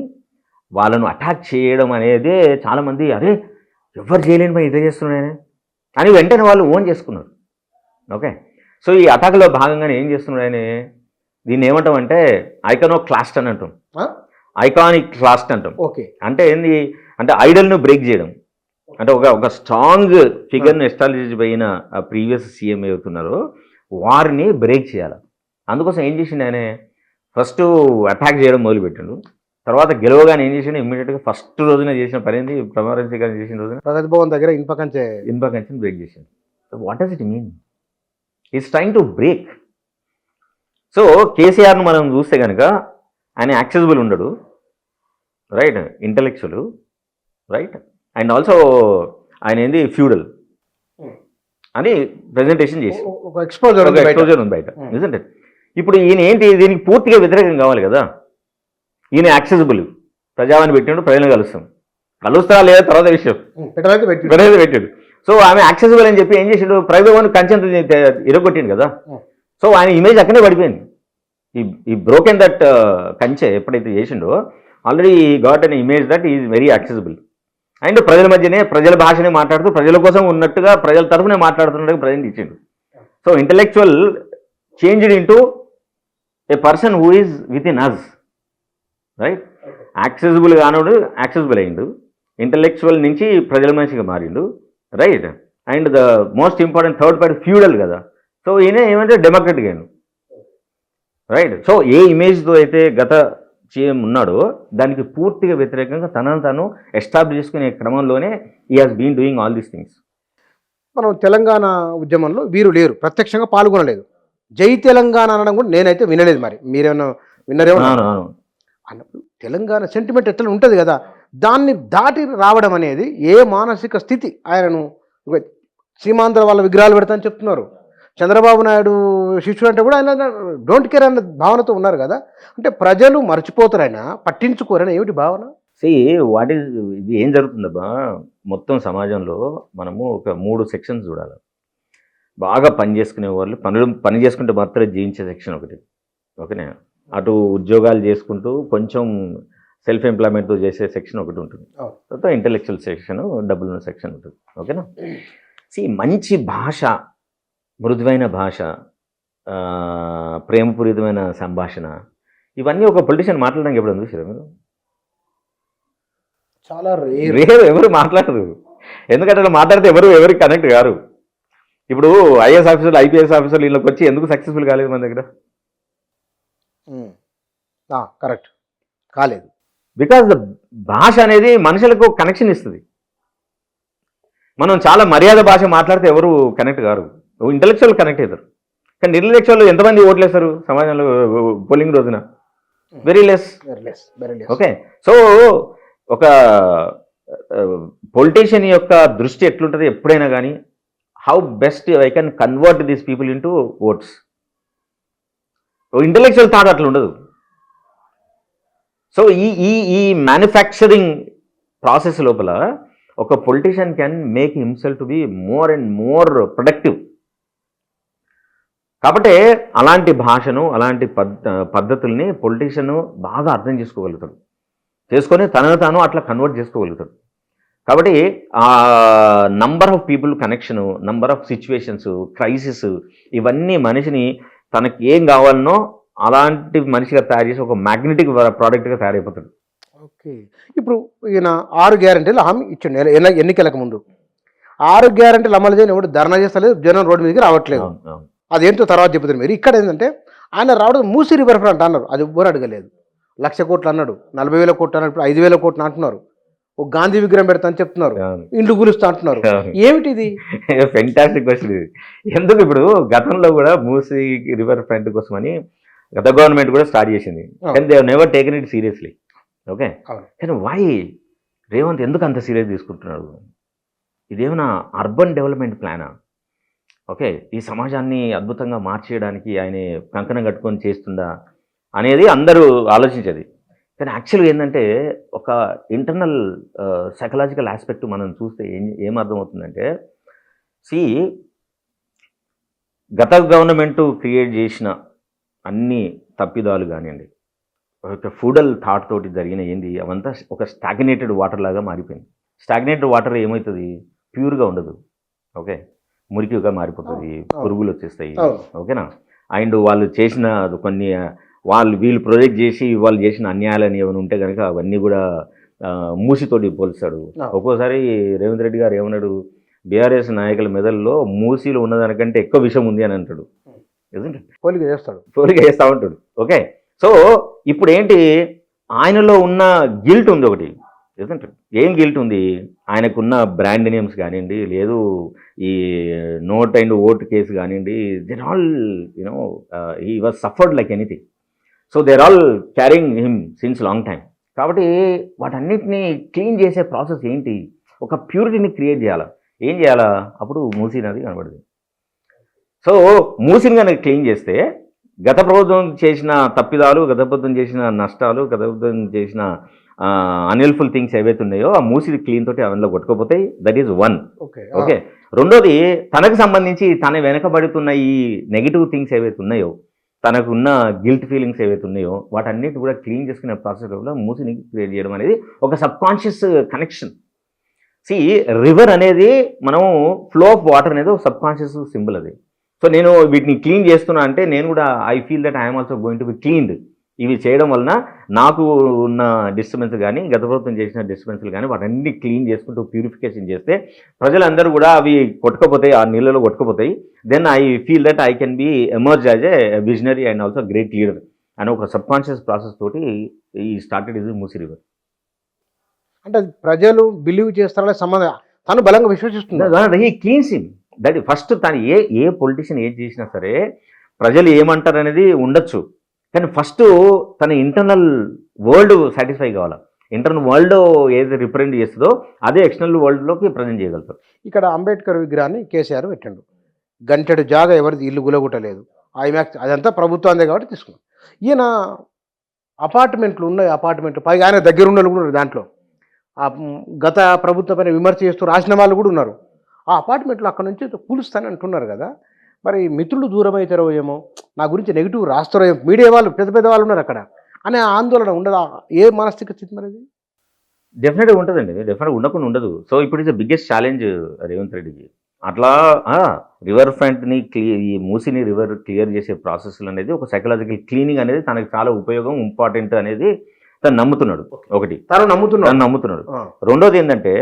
వాళ్ళను అటాక్ చేయడం అనేది చాలామంది అరే ఎవరు చేయలేని పని ఇదే చేస్తున్నాయని అని వెంటనే వాళ్ళు ఓన్ చేసుకున్నారు. ఓకే. సో ఈ అటాక్లో భాగంగానే ఏం చేస్తున్నాడు ఆయన? దీన్ని ఏమంటామంటే ఐకానోక్లాస్ట్ అని అంటాం. ఐకానిక్ క్లాస్ట్ అంటాం. ఓకే. అంటే ఏంది అంటే ఐడల్ను బ్రేక్ చేయడం. అంటే ఒక స్ట్రాంగ్ ఫిగర్ను ఎస్టాబ్లిష్ అయిన ప్రీవియస్ సీఎం ఏవుతున్నారో వారిని బ్రేక్ చేయాలి. అందుకోసం ఏం చేసిండు ఆయన? ఫస్ట్ అటాక్ చేయడం మొదలుపెట్టిండు. తర్వాత గెలవగానే ఏం చేసిండు? ఇమ్మీడియట్గా ఫస్ట్ రోజున చేసిన పని ఏంది? ప్రమాణ స్వీకారం చేసిన రోజున ప్రగతి భవన్ దగ్గర ఇనుప కంచెని బ్రేక్ చేసిండు. What does it mean? Is trying to break. So కేసీఆర్ను మనం చూస్తే కనుక ఆయన యాక్సెసిబుల్ ఉండడు, right, intellectual, right, and also ఆయన ఏంది ఫ్యూడల్ అని ప్రెజెంటేషన్ చేసి ఒక ఎక్స్పోజర్ ఉంది బయట, నిజంటే. ఇప్పుడు ఈయన ఏంటి? దీనికి పూర్తిగా వ్యతిరేకం కావాలి కదా. ఈయన యాక్సెసిబుల్, ప్రజావాణి పెట్టినప్పుడు ప్రజలను కలుస్తారా లేదా తర్వాత విషయం, పెట్టాడు. సో ఆమె యాక్సెసిబుల్ అని చెప్పి ఏం చేసిండు? ప్రజావాణి కంచెంత ఇరగొట్టిండు కదా. సో ఆయన ఇమేజ్ అక్కడే పడిపోయింది. ఈ బ్రోకెన్ దట్ కంచె ఎప్పుడైతే చేసిండో already got an image that is very accessible and ప్రజల మధ్యనే ప్రజల భాషనే మాట్లాడుతూ ప్రజల కోసం ఉన్నట్టుగా ప్రజల తరఫునే మాట్లాడుతున్నట్టుగా ప్రజెంట్ ఇచ్చిండు. So intellectual changed into a person who is within us, right. Accessible కానోడు యాక్సెసిబుల్ అయ్యిండు, ఇంటలెక్చువల్ నుంచి ప్రజల మనిషిగా మారిండు, right. And the most important third party feudal కదా. సో ఈయన ఏమంటే డెమోక్రటిక్ అయ్యాను, రైట్. సో ఏ ఇమేజ్తో అయితే గత సీఎం ఉన్నాడో దానికి పూర్తిగా వ్యతిరేకంగా తనను తాను ఎస్టాబ్లిష్ చేసుకునే క్రమంలోనే ఈ has been doing all these things. మనం తెలంగాణ ఉద్యమంలో వీరు లేరు, ప్రత్యక్షంగా పాల్గొనలేదు. జై తెలంగాణ అనడం కూడా నేనైతే వినలేదు. మరి మీరేమన్నా విన్నారేమో అన్నప్పుడు తెలంగాణ సెంటిమెంట్ ఎట్లా ఉంటుంది కదా, దాన్ని దాటి రావడం అనేది ఏ మానసిక స్థితి? ఆయనను సీమాంధ్ర వాళ్ళ విగ్రహాలు పెడతానని చెప్తున్నారు. చంద్రబాబు నాయుడు శిష్యుడు అంటే కూడా ఆయన డోంట్ కేర్ అన్న భావనతో ఉన్నారు కదా. అంటే ప్రజలు మర్చిపోతారైనా పట్టించుకోరైనా ఏమిటి భావన? వాట్ ఈజ్ ఇది ఏం జరుగుతుందబ్బా? మొత్తం సమాజంలో మనము ఒక 3 సెక్షన్స్ చూడాలి. బాగా పని చేసుకునే వాళ్ళు, పని చేసుకుంటే మాత్రమే జీవించే సెక్షన్ ఒకటి, ఓకేనా. అటు ఉద్యోగాలు చేసుకుంటూ కొంచెం సెల్ఫ్ ఎంప్లాయ్మెంట్తో చేసే సెక్షన్ ఒకటి ఉంటుంది. తర్వాత ఇంటలెక్చువల్ సెక్షన్, డబ్బులున్న సెక్షన్ ఉంటుంది, ఓకేనా. మంచి భాష, మృదువైన భాష, ప్రేమపూరితమైన సంభాషణ, ఇవన్నీ ఒక పొలిటీషియన్ మాట్లాడడానికి ఎప్పుడు చూసారా మీరు? చాలా రేరు, ఎవరు మాట్లాడరు. ఎందుకంటే అలా మాట్లాడితే ఎవరికి కనెక్ట్ కారు. ఇప్పుడు ఐఏఎస్ ఆఫీసర్లు, ఐపీఎస్ ఆఫీసర్లు వీళ్ళకి వచ్చి ఎందుకు సక్సెస్ఫుల్ కాలేదు మన దగ్గర? కరెక్ట్, కాలేదు. బికాజ్ భాష అనేది మనుషులకు కనెక్షన్ ఇస్తుంది. మనం చాలా మర్యాద భాష మాట్లాడితే ఎవరు కనెక్ట్ కారు, ఇంటలెక్చువల్ కనెక్ట్ అవుతారు. కానీ ఇంటలెక్చువల్ ఎంతమంది ఓట్లేస్తారు సమాజంలో పోలింగ్ రోజున? Very less. ఓకే, సో ఒక పొలిటీషియన్ యొక్క దృష్టి ఎట్లుంటుంది ఎప్పుడైనా కానీ, how best I can convert these people into votes. Intellectual thought అట్లా ఉండదు. సో ఈ ఈ ఈ మ్యానుఫ్యాక్చరింగ్ ప్రాసెస్ లోపల ఒక politician can make himself to be more and more productive. కాబట్టి అలాంటి భాషను, అలాంటి పద్ధతుల్ని పొలిటీషియన్ బాగా అర్థం చేసుకోగలుగుతాడు, చేసుకొని తనను తాను అట్లా కన్వర్ట్ చేసుకోగలుగుతాడు. కాబట్టి ఆ number of people connection, number of situations, crisis, ఇవన్నీ మనిషిని తనకి ఏం కావాలనో అలాంటి మనిషిగా తయారు చేసి ఒక మ్యాగ్నెటిక్ ప్రోడక్ట్గా తయారైపోతాడు. ఓకే, ఇప్పుడు ఈయన 6 గ్యారెంటీలు హామీ ఇచ్చిండు ఎన్నికలకు ముందు. 6 గ్యారెంటీలు అమలు చేయని ఎవరు ధర్నా చేస్తలేదు, జనం రోడ్డు మీదకి రావట్లేదు. అదేంటో తర్వాత చెబుతారు మీరు. ఇక్కడ ఏంటంటే ఆయన రావడం మూసీ రివర్ ఫ్రంట్ అన్నారు, అది ఎవ్వరు అడగలేదు. 1,00,000 కోట్లు అన్నాడు, 40,000 కోట్లు అన్నాడు, ఇప్పుడు 5,000 కోట్లు అంటున్నారు. ఒక గాంధీ విగ్రహం పెడతా అని చెప్తున్నారు, ఇండ్లు కూలుస్తా అంటున్నారు. ఏమిటి ఇది? ఫెంటాస్టిక్ క్వశ్చన్ ఇది. ఎందుకు ఇప్పుడు గతంలో కూడా మూసీ రివర్ ఫ్రంట్ కోసం అని గత గవర్నమెంట్ కూడా స్టార్ట్ చేసింది, కానీ they have never taken it seriously. Okay, కానీ వై రేవంత్ ఎందుకు అంత సీరియస్ తీసుకుంటున్నాడు? ఇదేమైనా అర్బన్ డెవలప్మెంట్ ప్లానా? ఓకే, ఈ సమాజాన్ని అద్భుతంగా మార్చేయడానికి ఆయన కంకణం కట్టుకొని చేస్తుందా అనేది అందరూ ఆలోచించేది. కానీ యాక్చువల్గా ఏంటంటే ఒక ఇంటర్నల్ సైకలాజికల్ ఆస్పెక్ట్ మనం చూస్తే ఏమర్థమవుతుందంటే, గత గవర్నమెంట్ క్రియేట్ చేసిన అన్ని తప్పిదాలు కానివ్వండి, ఒక ఫూడల్ థాట్ తోటి జరిగిన ఏంది అవంతా ఒక స్టాగ్నేటెడ్ వాటర్ లాగా మారిపోయింది. స్టాగ్నేటెడ్ వాటర్ ఏమవుతుంది? ప్యూర్గా ఉండదు. ఓకే, మురికిగా మారిపోతుంది, పురుగులు వచ్చేస్తాయి. ఓకేనా? అండ్ వాళ్ళు చేసిన కొన్ని వీళ్ళు ప్రొజెక్ట్ చేసి వాళ్ళు చేసిన అన్యాయాలని ఏమైనా ఉంటే కనుక అవన్నీ కూడా మూసితోటి పోల్స్తాడు. ఒక్కోసారి రేవంత్ రెడ్డి గారు ఏమన్నాడు, బీఆర్ఎస్ నాయకుల మెదల్లో మూసీలో ఉన్నదానికంటే ఎక్కువ విషయం ఉంది అని అంటాడు. పోలిక చేస్తూ ఉంటాడు. ఓకే, సో ఇప్పుడు ఏంటి, ఆయనలో ఉన్న గిల్ట్ ఉంది ఒకటి. ఏం గిల్ట్ ఉంది? ఆయనకున్న బ్రాండ్ నేమ్స్ కానివ్వండి, లేదు ఈ నోట్ అండ్ ఓట్ కేసు కానివ్వండి, there all you know he was suffered like anything. So there all carrying him since long time. కాబట్టి వాటన్నిటిని క్లీన్ చేసే ప్రాసెస్ ఏంటి? ఒక ప్యూరిటీని క్రియేట్ చేయాలా. ఏం చేయాలా? అప్పుడు మూసీ నది కనబడుతుంది. సో మూసీని కనుక క్లీన్ చేస్తే గత ప్రభుత్వం చేసిన తప్పిదాలు, గత ప్రభుత్వం చేసిన నష్టాలు, గత ప్రభుత్వం చేసిన అన్హెల్ప్ఫుల్ థింగ్స్ ఏవైతే ఉన్నాయో ఆ మూసీ క్లీన్ తోటి అవన్నీ కొట్టుకోపోతాయి. That is one. ఓకే, రెండోది తనకు సంబంధించి తన వెనకబడుతున్న ఈ నెగిటివ్ థింగ్స్ ఏవైతే ఉన్నాయో, తనకున్న గిల్ట్ ఫీలింగ్స్ ఏవైతే ఉన్నాయో వాటన్నిటి కూడా క్లీన్ చేసుకునే ప్రాసెస్లో మూసీని క్రియేట్ చేయడం అనేది ఒక సబ్కాన్షియస్ కనెక్షన్. రివర్ అనేది మనము ఫ్లో ఆఫ్ వాటర్ అనేది ఒక సబ్కాన్షియస్ సింబల్ అది. సో నేను వీటిని క్లీన్ చేస్తున్నా అంటే నేను కూడా I feel that I'm also going to be cleaned. ఇవి చేయడం వలన నాకు ఉన్న డిస్టర్బెన్స్ కానీ, గత ప్రభుత్వం చేసిన డిస్టర్బెన్స్లు కానీ వాటన్ని క్లీన్ చేసుకుంటూ ప్యూరిఫికేషన్ చేస్తే ప్రజలందరూ కూడా అవి కొట్టుకపోతాయి, ఆ నీళ్ళలో కొట్టుకుపోతాయి. Then I feel that I can be emerge as a visionary and also great leader అని ఒక సబ్కాన్షియస్ ప్రాసెస్ తోటి ఈ స్టార్టెడ్ ఇస్ మూసీ రివర్. అంటే ప్రజలు బిలీవ్ చేస్తారనే సంబంధం తను బలంగా విశ్వసిస్తుంది. He cleans him. That first తను ఏ పొలిటీషియన్ ఏం చేసినా సరే ప్రజలు ఏమంటారు అనేది ఉండొచ్చు, కానీ ఫస్ట్ తన ఇంటర్నల్ వరల్డ్ సాటిస్ఫై కావాలి. ఇంటర్నల్ వరల్డ్ ఏది రిప్రజెంట్ చేస్తుందో అదే ఎక్స్టర్నల్ వరల్డ్లోకి ప్రజెంట్ చేయగలుగుతారు. ఇక్కడ అంబేద్కర్ విగ్రహాన్ని కేసీఆర్ పెట్టండు, గంటెడు జాగా ఎవరిది ఇల్లు గులగుట్టలేదు, ఐమాక్స్ అదంతా ప్రభుత్వాందే కాబట్టి తీసుకున్నాం. ఈయన అపార్ట్మెంట్లు ఉన్నాయి, అపార్ట్మెంట్లు పైగా ఆయన దగ్గర ఉన్న కూడా ఉన్నారు. దాంట్లో గత ప్రభుత్వం పైన విమర్శ చేస్తూ రాసిన వాళ్ళు కూడా ఉన్నారు. ఆ అపార్ట్మెంట్లు అక్కడ నుంచి కూలుస్తానని అంటున్నారు కదా, మరి మిత్రులు దూరం అవుతారో ఏమో, నా గురించి నెగిటివ్ రాస్తారో ఏమో, మీడియా వాళ్ళు పెద్ద పెద్ద వాళ్ళు ఉన్నారు అక్కడ అనే ఆందోళన ఉండదా? ఏ మానసిక స్థితి మరి? డెఫినెట్గా ఉంటుందండి, డెఫినెట్గా ఉండకుండా ఉండదు. సో ఇప్పుడు is the biggest challenge Revanth రెడ్డికి. అట్లా రివర్ ఫ్రంట్ని ఈ మూసీని రివర్ క్లియర్ చేసే ప్రాసెస్లు అనేది ఒక సైకలాజికల్ క్లీనింగ్ అనేది తనకు చాలా ఉపయోగం, ఇంపార్టెంట్ అనేది తను నమ్ముతున్నాడు. ఒకటి తను నమ్ముతున్నాడు. రెండోది ఏంటంటే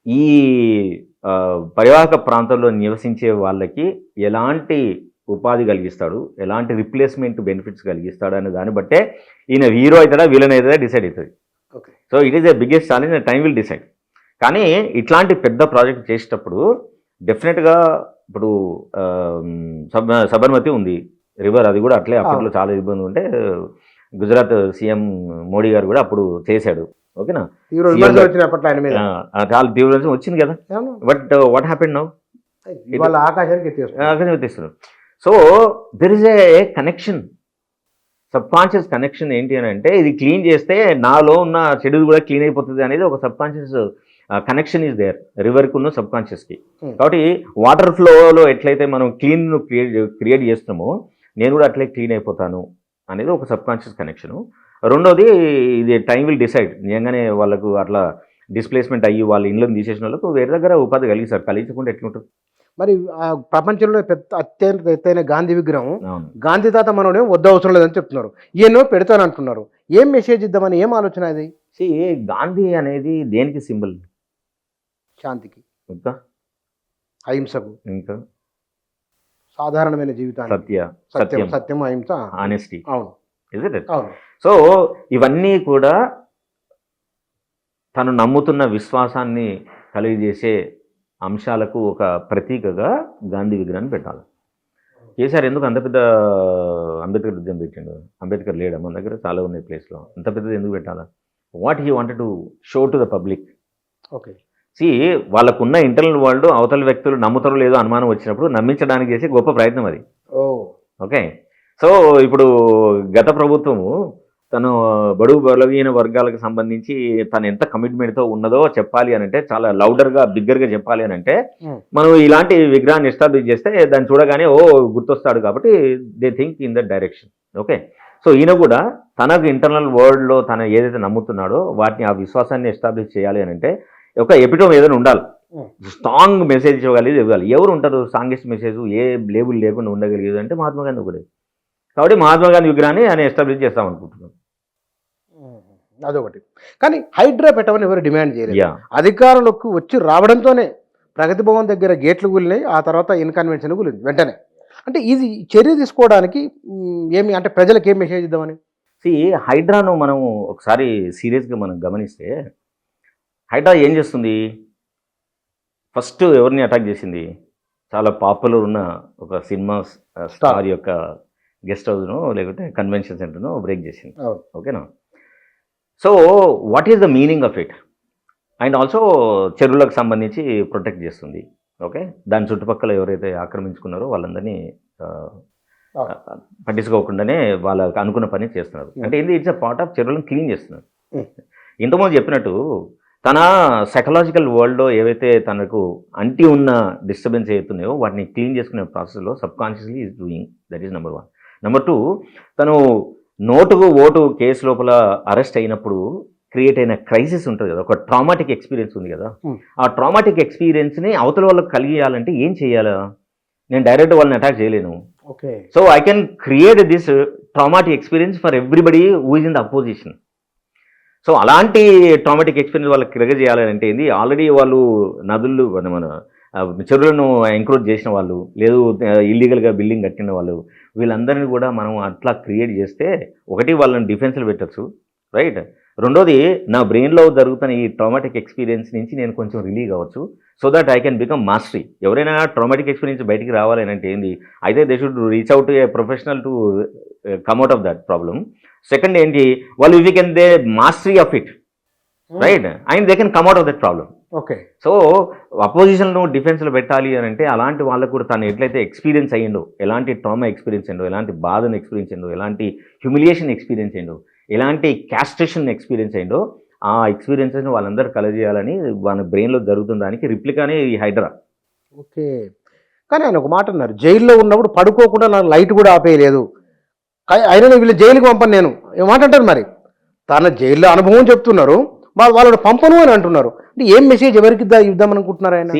ఈ పరివాహక ప్రాంతంలో నివసించే వాళ్ళకి ఎలాంటి ఉపాధి కలిగిస్తాడు, ఎలాంటి రిప్లేస్మెంట్ బెనిఫిట్స్ కలిగిస్తాడు అనే దాన్ని బట్టే ఈయన హీరో అవుతాడా విలన్ అవుతాడా డిసైడ్ అవుతుంది. Okay. So it is the biggest challenge and time will decide. కానీ ఇట్లాంటి పెద్ద ప్రాజెక్ట్ చేసేటప్పుడు డెఫినెట్గా ఇప్పుడు సబర్మతి ఉంది రివర్, అది కూడా అట్లే అప్పట్లో చాలా ఇబ్బంది ఉంటే గుజరాత్ సీఎం మోడీ గారు కూడా అప్పుడు చేశాడు. ఓకేనా, చాలా తీవ్ర వచ్చింది కదా. But what happened now? ఆకాశానికి ఎత్తేస్తున్నారు. So there is a connection, subconscious connection. ఏంటి అని అంటే ఇది క్లీన్ చేస్తే నాలో ఉన్న చెడు కూడా క్లీన్ అయిపోతుంది అనేది ఒక subconscious connection is there రివర్కి ఉన్న సబ్ కాన్షియస్కి. కాబట్టి వాటర్ ఫ్లోలో ఎట్లయితే మనం క్లీన్ క్రియేట్ చేస్తున్నామో నేను కూడా అట్లే క్లీన్ అయిపోతాను అనేది ఒక సబ్ కాన్షియస్ కనెక్షను. రెండోది ఇది టైం విల్ డిసైడ్. నిజంగానే వాళ్ళకు అట్లా డిస్ప్లేస్మెంట్ అయ్యి వాళ్ళ ఇండ్లను తీసేసిన వాళ్ళకు వేరే దగ్గర ఉపాధి కలిగిస్తారు. కలిగించకుండా ఎట్లుంటుంది మరి? ప్రపంచంలో అత్యంత ఎత్తైన గాంధీ విగ్రహం గాంధీ తాత మనోడేమో వద్ద అవసరం లేదని చెప్తున్నారు, ఈయనో పెడతాను అంటున్నారు. ఏం మెసేజ్ ఇద్దామని ఏం ఆలోచన అది? గాంధీ అనేది దేనికి సింబల్? శాంతికి, ఇంకా అహింసకు, ఇంకా సాధారణమైన జీవితానికి, సత్యం, అహింస, ఆనెస్టీ. అవును, అవును. సో ఇవన్నీ కూడా తను నమ్ముతున్న విశ్వాసాన్ని కలిగజేసే అంశాలకు ఒక ప్రతీకగా గాంధీ విగ్రహాన్ని పెట్టాలి. కేసీఆర్ ఎందుకు అంత పెద్ద అంబేద్కర్ విగ్రహం పెట్టిండు? అంబేద్కర్ లేడా మన దగ్గర? చాలా ఉన్నాయి ప్లేస్లో. అంత పెద్దది ఎందుకు పెట్టాలా? What he wanted to show to the public. Okay, వాళ్ళకున్న ఇంటర్నల్ వరల్డ్ అవతల వ్యక్తులు నమ్ముతారో లేదో అనుమానం వచ్చినప్పుడు నమ్మించడానికి చేసే గొప్ప ప్రయత్నం అది. ఓకే, సో ఇప్పుడు గత ప్రభుత్వము తను బడుగు బలహీన వర్గాలకు సంబంధించి తను ఎంత కమిట్మెంట్తో ఉన్నదో చెప్పాలి అని అంటే, చాలా లౌడర్గా బిగ్గర్గా చెప్పాలి అని అంటే, మనం ఇలాంటి విగ్రహాన్ని ఎస్టాబ్లిష్ చేస్తే దాన్ని చూడగానే గుర్తొస్తాడు. కాబట్టి they think in that direction. Okay, so ఈయన కూడా తనకు ఇంటర్నల్ వరల్డ్లో తను ఏదైతే నమ్ముతున్నాడో వాటిని, ఆ విశ్వాసాన్ని ఎస్టాబ్లిష్ చేయాలి అని అంటే ఒక ఎపిటోమ్ ఏదైనా ఉండాలి, స్ట్రాంగ్ మెసేజ్ ఇవ్వగలిగేది. ఎవరు ఉంటారు స్ట్రాంగెస్ట్ మెసేజ్ ఏ లేబుల్ లేకుండా ఉండగలిగేది అంటే మహాత్మా గాంధీ ఒకటే. కాబట్టి మహాత్మా గాంధీ విగ్రహాన్ని ఆయన ఎస్టాబ్లిష్ చేస్తాం అనుకుంటున్నాను. అదొకటి. కానీ హైడ్రా పెట్టమని ఎవరు డిమాండ్ చేయలేదు. అధికారులకు వచ్చి రావడంతోనే ప్రగతి భవన్ దగ్గర గేట్లు కూలినాయి, ఆ తర్వాత ఇన్కన్వెన్షన్ కూలింది వెంటనే. అంటే ఇది చర్య తీసుకోవడానికి ఏమి అంటే ప్రజలకు ఏం మెసేజ్ ఇద్దామని? హైడ్రాను మనం ఒకసారి సీరియస్గా మనం గమనిస్తే హైడ్రా ఏం చేస్తుంది? ఫస్ట్ ఎవరిని అటాక్ చేసింది? చాలా పాపులర్ ఉన్న ఒక సినిమా స్టార్ యొక్క గెస్ట్ హౌస్ను లేకపోతే కన్వెన్షన్ సెంటర్ను బ్రేక్ చేసింది. ఓకేనా? So what is the meaning of it? And also చెరువులకు సంబంధించి ప్రొటెక్ట్ చేస్తుంది. ఓకే, దాని చుట్టుపక్కల ఎవరైతే ఆక్రమించుకున్నారో వాళ్ళందరినీ పట్టించుకోకుండానే వాళ్ళకి అనుకున్న పని చేస్తున్నారు. అంటే ఏంటి? ఇట్స్ అ పార్ట్ ఆఫ్ చెరువులను క్లీన్ చేస్తున్నారు. ఇంతకుముందు చెప్పినట్టు తన సైకలాజికల్ వరల్డ్లో ఏవైతే తనకు అంటి ఉన్న డిస్టర్బెన్స్ అవుతున్నాయో వాటిని క్లీన్ చేసుకునే ప్రాసెస్లో sub consciously is doing. That is number 1. Number 2, తను నోటుకు ఓటు కేసు లోపల అరెస్ట్ అయినప్పుడు క్రియేట్ అయిన క్రైసిస్ ఉంటుంది కదా, ఒక ట్రామాటిక్ ఎక్స్పీరియన్స్ ఉంది కదా, ఆ ట్రామాటిక్ ఎక్స్పీరియన్స్ని అవతల వాళ్ళకి కలిగియాలంటే ఏం చేయాలా? నేను డైరెక్ట్ వాళ్ళని అటాక్ చేయలేను. Okay, so I can create this traumatic experience for everybody who is in the opposition. So అలాంటి ట్రామాటిక్ ఎక్స్పీరియన్స్ వాళ్ళకి చేయాలని అంటే ఏంది? ఆల్రెడీ వాళ్ళు నదులు మన చెరువులను ఎంక్రోచ్ చేసిన వాళ్ళు, లేదు ఇల్లీగల్గా బిల్డింగ్ కట్టిన వాళ్ళు, వీళ్ళందరినీ కూడా మనం అట్లా క్రియేట్ చేస్తే ఒకటి వాళ్ళని డిఫెన్స్లో పెట్టచ్చు, రైట్? రెండోది నా బ్రెయిన్లో జరుగుతున్న ఈ ట్రామాటిక్ ఎక్స్పీరియన్స్ నుంచి నేను కొంచెం రిలీవ్ అవ్వచ్చు, so that I can become mastery. ఎవరైనా ట్రామాటిక్ ఎక్స్పీరియన్స్ బయటికి రావాలని అంటే ఏంది? అయితే they should reach out to a professional to come out of that problem. Second ఏంటి? వాళ్ళు if you can they mastery of it, right, and they can come out of that problem. Okay, so అపోజిషన్ను డిఫెన్స్లో పెట్టాలి అని అంటే అలాంటి వాళ్ళకు కూడా తను ఎట్లయితే ఎక్స్పీరియన్స్ అయ్యిండో, ఎలాంటి ట్రామా ఎక్స్పీరియన్స్ అయ్యిండో, ఎలాంటి బాధను ఎక్స్పీరియన్స్ అయ్యిండో, ఎలాంటి హ్యూమిలియేషన్ ఎక్స్పీరియన్స్ అయ్యిండో, ఎలాంటి క్యాస్ట్రేషన్ ఎక్స్పీరియన్స్ అయ్యిండో, ఆ ఎక్స్పీరియన్సెస్ని వాళ్ళందరూ కలజేయాలని వాళ్ళ బ్రెయిన్లో జరుగుతున్న దానికి రిప్లికానే ఈ హైడ్రా. ఓకే, కానీ ఆయన ఒక మాట అన్నారు, జైల్లో ఉన్నప్పుడు పడుకోకుండా నాకు లైట్ కూడా ఆపేయలేదు, అయినా వీళ్ళు జైలుకి పంపను నేను. ఏమాట అంటారు మరి? తన జైల్లో అనుభవం చెప్తున్నారు, వాళ్ళని పంపను అని అంటున్నారు. అంటే ఏం మెసేజ్ ఎవరికి ఇద్దామని అనుకుంటున్నారు ఆయన?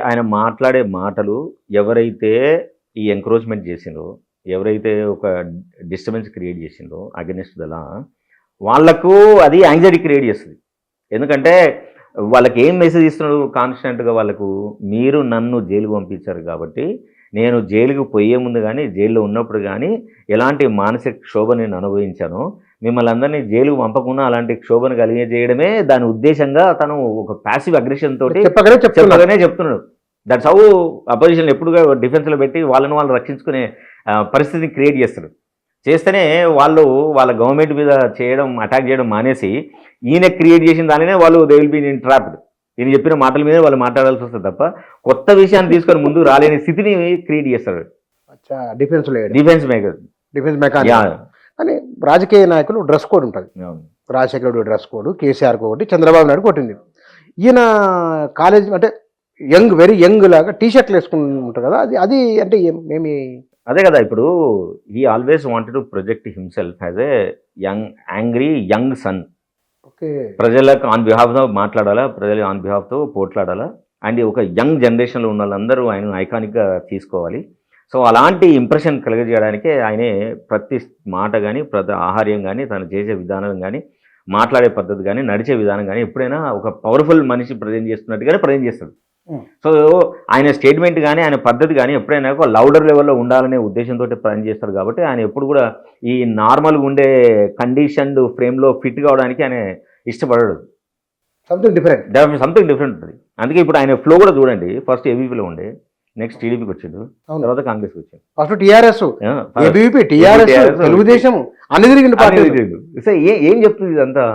ఆయన మాట్లాడే మాటలు ఎవరైతే ఈ ఎంక్రోచ్మెంట్ చేసిండ్రో, ఎవరైతే ఒక డిస్టర్బెన్స్ క్రియేట్ చేసిండ్రో అగెనిస్ట్ ద లా, వాళ్లకు అది యాంగ్జైటీ క్రియేట్ చేస్తుంది. ఎందుకంటే వాళ్ళకి ఏం మెసేజ్ ఇస్తున్నాడు కాన్స్టెంట్గా? వాళ్ళకు మీరు నన్ను జైలు పంపించారు కాబట్టి నేను జైలుకు పోయే ముందు కానీ జైల్లో ఉన్నప్పుడు కానీ ఎలాంటి మానసిక క్షోభ నేను అనుభవించాను, మిమ్మల్ని అందరినీ జైలుకు పంపకుండా అలాంటి క్షోభను కలిగజేయడమే దాని ఉద్దేశంగా తను ఒక ప్యాసివ్ అగ్రెషన్ తోటి చెప్పగానే చెప్తున్నాడు. దట్స్ హౌ అపోజిషన్ ఎప్పుడుగా డిఫెన్స్లో పెట్టి వాళ్ళని రక్షించుకునే పరిస్థితిని క్రియేట్ చేస్తారు. చేస్తేనే వాళ్ళు వాళ్ళ గవర్నమెంట్ మీద అటాక్ చేయడం మానేసి ఈయన క్రియేట్ చేసిన దానినే వాళ్ళు they will be in trapped. ఈయన చెప్పిన మాటల మీద వాళ్ళు మాట్లాడాల్సి వస్తుంది తప్ప కొత్త విషయాన్ని తీసుకొని ముందుకు రాలేని స్థితిని క్రియేట్ చేస్తారు డిఫెన్స్ మేకర్. కానీ రాజకీయ నాయకులు డ్రెస్ కోడ్ ఉంటుంది. రాజశేఖర డ్రెస్ కోడ్, కేసీఆర్ ఒకటి, చంద్రబాబు నాయుడు కొట్టింది. ఈయన కాలేజ్ అంటే వెరీ యంగ్ లాగా టీ షర్ట్లు వేసుకుంటారు కదా, అది అంటే ఏమి? అదే కదా, ఇప్పుడు he always wanted to project himself as a angry young son. ప్రజలకు ఆన్ బిహాఫ్తో మాట్లాడాలా, ప్రజలు ఆన్ బిహాఫ్తో పోట్లాడాలా, అండ్ ఒక యంగ్ జనరేషన్లో ఉన్న వాళ్ళందరూ ఆయన ఐకానిక్గా తీసుకోవాలి. సో అలాంటి ఇంప్రెషన్ కలిగజేయడానికే ఆయనే ప్రతి మాట కానీ, ప్రతి ఆహార్యం కానీ, తను చేసే విధానం కానీ, మాట్లాడే పద్ధతి కానీ, నడిచే విధానం కానీ ఎప్పుడైనా ఒక పవర్ఫుల్ మనిషి ప్రజెంట్ చేస్తున్నట్టుగానే ప్రజెంట్ చేస్తాడు. సో ఆయన స్టేట్మెంట్ కానీ, ఆయన పద్ధతి కానీ ఎప్పుడైనా ఒక లౌడర్ లెవెల్లో ఉండాలనే ఉద్దేశంతో ప్రజెంట్ చేస్తాడు. కాబట్టి ఆయన ఎప్పుడు కూడా ఈ నార్మల్గా ఉండే కండిషన్డ్ ఫ్రేమ్లో ఫిట్ కావడానికి ఆయన ఇష్టపడడు. సంథింగ్ డిఫరెంట్ ఉంటుంది. అందుకే ఇప్పుడు ఆయన ఫ్లో కూడా చూడండి, ఫస్ట్ ఏబీపీలో ఉండే, నెక్స్ట్ టీడీపీకి వచ్చిండు, తర్వాత కాంగ్రెస్కి వచ్చింది, ఫస్ట్ టీఆర్ఎస్, తెలుగుదేశం అన్ని తిరిగింది. ఏం చెప్తుంది ఇదంతా?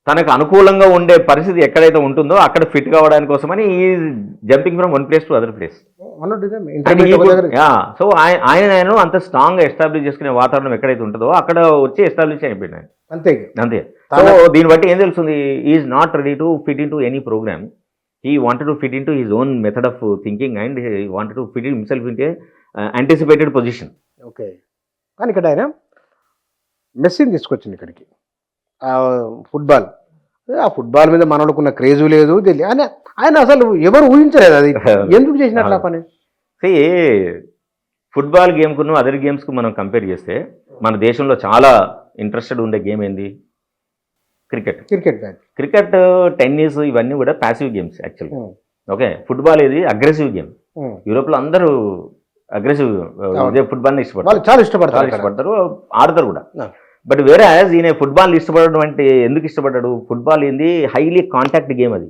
తనకు అనుకూలంగా ఉండే పరిస్థితి ఎక్కడైతే ఉంటుందో అక్కడ ఫిట్ కావడానికి కోసమని ఈ jumping from one place to other place. So ఆయన అంత స్ట్రాంగ్గా ఎస్టాబ్లిష్ చేసుకునే వాతావరణం ఎక్కడైతే ఉంటుందో అక్కడ వచ్చి ఎస్టాబ్లిష్ అయిపోయినాయి. అంతే. సో దీన్ని బట్టి ఏం తెలుస్తుంది, is not ready to fit into any programme. He wanted to fit into his own method of thinking and he wanted to fit himself in a anticipated position. Okay. కానీ ఇక్కడ ఆయన మెస్సీని తీసుకొచ్చింది ఇక్కడికి, football. ఆ football మీద మనోడుకున్న craze లేదు తెలియదు, ఆయన అసలు ఎవరు ఊహించలేదు అది ఎందుకు చేసినట్లా పని. ఫుట్బాల్ గేమ్కును అదర్ గేమ్స్కు మనం కంపేర్ చేస్తే మన దేశంలో చాలా ఇంట్రెస్టెడ్ ఉండే గేమ్ ఏంది? క్రికెట్, టెన్నిస్, ఇవన్నీ కూడా ప్యాసివ్ గేమ్స్ యాక్చువల్గా. ఓకే. ఫుట్బాల్ ఇది అగ్రెసివ్ గేమ్. యూరోప్లో అందరూ అగ్రెసివ్ ఫుట్బాల్ని ఇష్టపడతారు, చాలా ఇష్టపడతారు, ఆడతారు కూడా. బట్ వేరే ఈయన ఫుట్బాల్ ఇష్టపడడం అంటే ఎందుకు ఇష్టపడ్డాడు? ఫుట్బాల్ ఏంది హైలీ కాంటాక్ట్ గేమ్. అది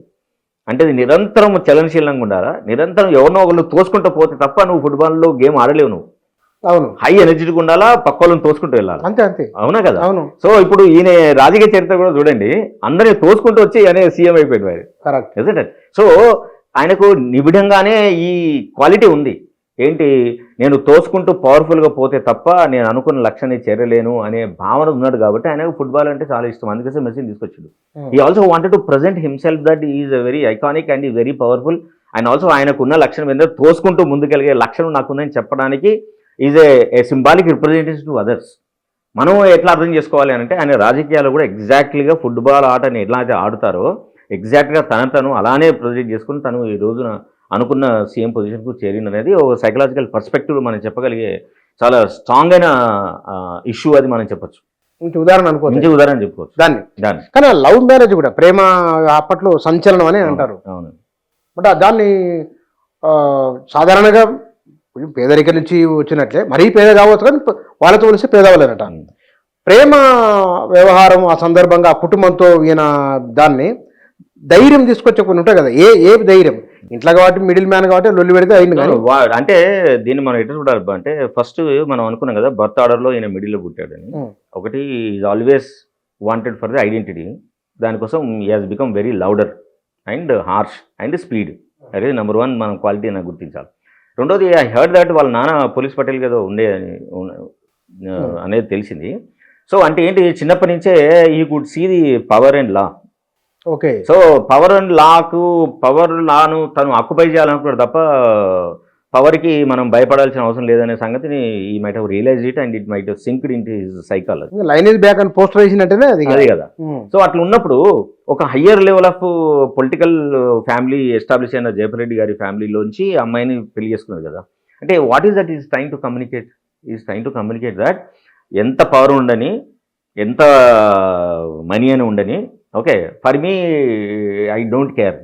అంటే అది నిరంతరం చలనశీలంగా ఉండాలా, నిరంతరం ఎవరినో ఒకళ్ళు తోసుకుంటూ పోతే తప్ప నువ్వు ఫుట్బాల్లో గేమ్ ఆడలేవు. నువ్వు అవును హై ఎనర్జెటిక్ ఉండాలా, పక్క వాళ్ళని తోసుకుంటూ వెళ్ళాలి. అంతే. అవునా కదా? అవును. సో ఇప్పుడు ఈయన రాజకీయ చరిత్ర కూడా చూడండి, అందరినీ తోసుకుంటూ వచ్చి అనే సీఎం అయిపోయాడు వారు. కరెక్ట్. సో ఆయనకు నిబిడంగానే ఈ క్వాలిటీ ఉంది. ఏంటి, నేను తోసుకుంటూ పవర్ఫుల్గా పోతే తప్ప నేను అనుకున్న లక్ష్యాన్ని చేరలేను అనే భావన ఉన్నాడు. కాబట్టి ఆయనకు ఫుట్బాల్ అంటే చాలా ఇష్టం. అందుకే మెస్సీని తీసుకొచ్చాడు. ఈ also wanted to present himself that is very iconic and ఈ వెరీ పవర్ఫుల్. అండ్ ఆల్సో ఆయనకున్న లక్ష్యం ఏంటంటే తోసుకుంటూ ముందుకెళ్ళగే లక్ష్యం నాకుందని చెప్పడానికి is a symbolic representation to others. మనం ఎట్లా అర్థం చేసుకోవాలి అంటే ఆయన రాజకీయాలు కూడా ఎగ్జాక్ట్లీగా ఫుట్బాల్ ఆటని ఎట్లా అయితే ఆడుతారో ఎగ్జాక్ట్గా తను అలానే ప్రొజెక్ట్ చేసుకుని తను ఈ రోజున అనుకున్న సీఎం పొజిషన్కు చేరినది ఒక సైకలాజికల్ పర్స్పెక్టివ్ మనం చెప్పగలిగే చాలా స్ట్రాంగ్ అయిన ఇష్యూ అది మనం చెప్పొచ్చు. మంచి ఉదాహరణ చెప్పుకోవచ్చు దాన్ని. కానీ లవ్ మ్యారేజ్ కూడా ప్రేమ అప్పట్లో సంచలనం అని అంటారు. అవును. బట్ దాన్ని సాధారణంగా పేదరికం నుంచి వచ్చినట్లే మరీ పేద కావచ్చు, కానీ వాళ్ళతో కలిసి పేదవాళ్ళనట. ప్రేమ వ్యవహారం ఆ సందర్భంగా ఆ కుటుంబంతో ఈయన దాన్ని ధైర్యం తీసుకొచ్చే కొన్ని ఉంటాయి కదా, ఏ ధైర్యం ఇంట్లో కాబట్టి మిడిల్ మ్యాన్ కాబట్టి లొల్లి పెడితే అయింది. కానీ అంటే దీన్ని మనం ఎట్లా చూడాలి అంటే, ఫస్ట్ మనం అనుకున్నాం కదా బర్త్ ఆర్డర్లో ఈయన మిడిల్లో పుట్టాడని. ఒకటి is always wanted for the identity. దానికోసం he has become very louder and harsh and speed. అదే నెంబర్ 1 మనం క్వాలిటీ నాకు గుర్తించాలి. రెండోది ఐ హర్డ్ దాట్ వాళ్ళ నాన్న పోలీస్ పటేల్ ఏదో ఉండే అనేది తెలిసింది. సో అంటే ఏంటి, చిన్నప్పటి నుంచే he could see the power and law. Okay. So power లాను తను ఆక్యుపై చేయాలనుకున్నాడు తప్ప పవర్కి మనం భయపడాల్సిన అవసరం లేదనే సంగతిని ఈ might have realise it and it might have sinked into his psychology. Line is back అని పోస్టర్ వేసినట్టేనే అదే కదా. సో అట్లా ఉన్నప్పుడు ఒక higher level of political family establish అయిన జయపల్ రెడ్డి గారి ఫ్యామిలీలోంచి అమ్మాయిని పెళ్లి చేసుకున్నారు కదా. అంటే what is that is trying to communicate that ఎంత పవర్ ఉండని, ఎంత మనీ అని ఉండని, okay, for me I don't care,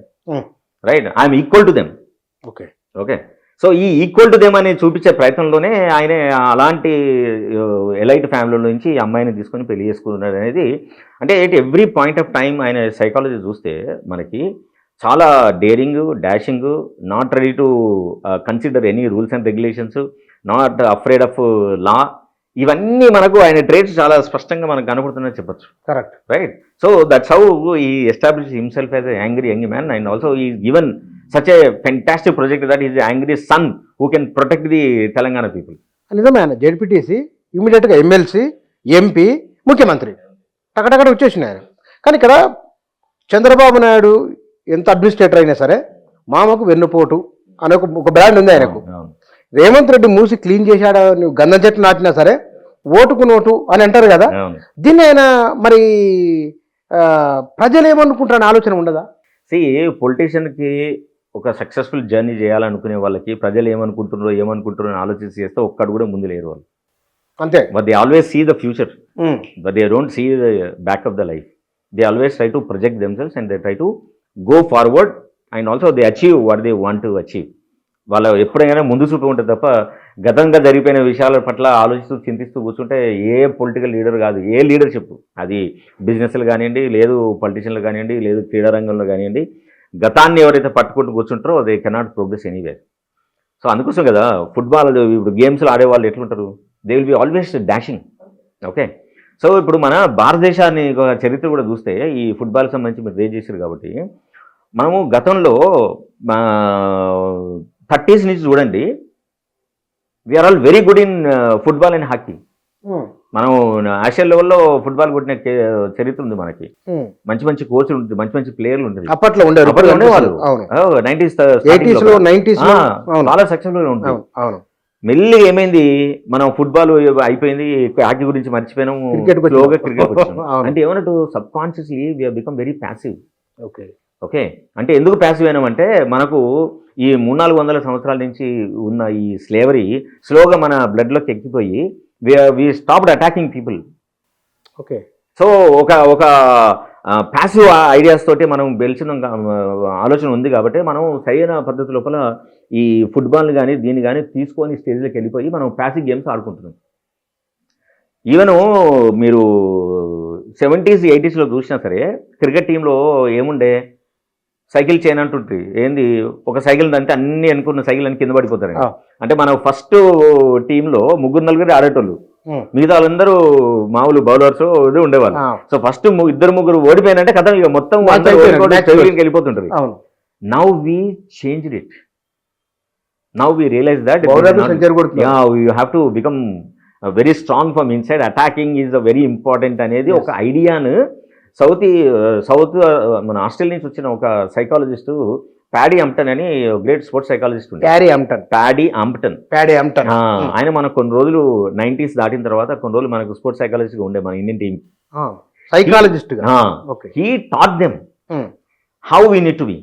right, I'm equal to them. Okay. Okay. So ఈ ఈక్వల్ టు దెమ్ అని చూపించే ప్రయత్నంలోనే ఆయన అలాంటి ఎలైట్ ఫ్యామిలీ నుంచి ఈ అమ్మాయిని తీసుకొని పెళ్లి చేసుకున్నాడు అనేది, అంటే ఎవ్రీ పాయింట్ ఆఫ్ టైం ఆయన సైకాలజీ చూస్తే మనకి చాలా daring, dashing, not ready to consider any rules and regulations, not afraid of law, ఇవన్నీ మనకు ఆయన ట్రేట్స్ చాలా స్పష్టంగా మనకు కనపడుతున్నాయని చెప్పొచ్చు. Correct. Right. So that's how he establish himself as a angry young man, and also he given such a fantastic project that is the angry son who can protect the Telangana people. నిజమే, ఆయన ZPTC, ఇమీడియట్గా MLC, MP, ముఖ్యమంత్రి టకటక్కడ వచ్చేసినాయి ఆయన. కానీ ఇక్కడ చంద్రబాబు నాయుడు ఎంత administrator అయినా సరే మామకు వెన్నుపోటు అనే ఒక బ్రాండ్ ఉంది ఆయనకు. రేవంత్ రెడ్డి మూసి క్లీన్ చేశాడు, నువ్వు గంధం చెట్టు నాటినా సరే ఓటుకు నోటు అని అంటారు కదా, దీన్ని ఆయన మరి ప్రజలు ఏమనుకుంటారని ఆలోచన ఉండదా? పొలిటీషియన్కి ఒక సక్సెస్ఫుల్ జర్నీ చేయాలనుకునే వాళ్ళకి ప్రజలు ఏమనుకుంటున్నారో అని ఆలోచించి చేస్తే ఒక్కడు కూడా ముందు లేరు వాళ్ళు. అంతే. But they always see the future, but they don't see the back of the life. They always try to project themselves and they try to go forward and also they achieve what they want to achieve. వాళ్ళ ఎప్పుడైనా ముందు చూపు ఉంటుంది తప్ప గతంగా జరిగిపోయిన విషయాల పట్ల ఆలోచిస్తూ చింతిస్తూ కూర్చుంటే ఏ పొలిటికల్ లీడర్ కాదు, ఏ లీడర్షిప్, అది బిజినెస్లు కానివ్వండి, లేదు పొలిటీషియన్లు కానివ్వండి, లేదు క్రీడా రంగంలో కానివ్వండి, గతాన్ని ఎవరైతే పట్టుకుంటూ కూర్చుంటారో they cannot progress anywhere. So అందుకోసం కదా ఫుట్బాల్ ఇప్పుడు గేమ్స్లో ఆడేవాళ్ళు ఎట్లుంటారు, they will be always dashing. Okay. So ఇప్పుడు మన భారతదేశాన్ని చరిత్ర కూడా చూస్తే ఈ ఫుట్బాల్ సంబంధించి మీరు రేజ్ చేశారు కాబట్టి, మనము గతంలో 30s నుంచి చూడండి, we are all very good in football and hockey. మనం నేషనల్ లెవెల్లో ఫుట్బాల్ కొట్టిన చరిత్ర ఉంది మనకి. మంచి మంచి కోచ్లు ఉంటుంది, మంచి మంచి ప్లేయర్లు ఉంటుంది. అప్పట్లో ఉండేవాళ్ళు, 90s చాలా సక్సెస్ఫుల్ ఉంటుంది. మెల్లి ఏమైంది, మనం ఫుట్బాల్ అయిపోయింది, హాకీ గురించి మర్చిపోయినాం, స్లోగా క్రికెట్ అంటే ఏమన్నట్టు subconsciously we have become very passive. Okay. అంటే ఎందుకు ప్యాసివ్ అయినామంటే మనకు ఈ 300-400 సంవత్సరాల నుంచి ఉన్న ఈ స్లేవరీ స్లోగా మన బ్లడ్లోకి ఎక్కిపోయి we stopped attacking people. Okay. So ఒక ప్యాసివ్ ఐడియాస్ తోటి మనం గెలిచిన ఆలోచన ఉంది కాబట్టి మనం సరైన పద్ధతి లోపల ఈ ఫుట్బాల్ని కానీ దీన్ని కానీ తీసుకొని స్టేజ్లోకి వెళ్ళిపోయి మనం ప్యాసివ్ గేమ్స్ ఆడుకుంటున్నాం. ఈవెన్ మీరు 70s 80sలో చూసినా సరే క్రికెట్ టీంలో ఏముండే, సైకిల్ చైన్ అంటుంటుంది. ఏంది, ఒక సైకిల్ అంటే అన్ని అనుకున్న సైకిల్ అని కింద పడిపోతారు. అంటే మన ఫస్ట్ టీంలో 3-4 ఆడేటోళ్ళు, మిగతా వాళ్ళందరూ మామూలు బౌలర్స్ ఇది ఉండేవాళ్ళు. సో ఫస్ట్ 2-3 ఓడిపోయినంటే కథ ఇక మొత్తం వెళ్ళిపోతుంటారు. Now we changed it. Now we realize that you have to become very strong from inside, attacking is very important అనేది ఒక ఐడియాను సౌత్ మన ఆస్ట్రేలియా నుంచి వచ్చిన ఒక సైకాలజిస్టు ప్యాడీ అంప్టన్ అని గ్రేట్ స్పోర్ట్స్ సైకాలజిస్ట్ ఉంది. ప్యాడీ అంప్టన్. ఆయన మనకు కొన్ని రోజులు 90s దాటిన తర్వాత కొన్ని రోజులు మనకు స్పోర్ట్స్ సైకాలజిస్ట్ ఉండే మన Indian team psychologist. He taught them how we need to be.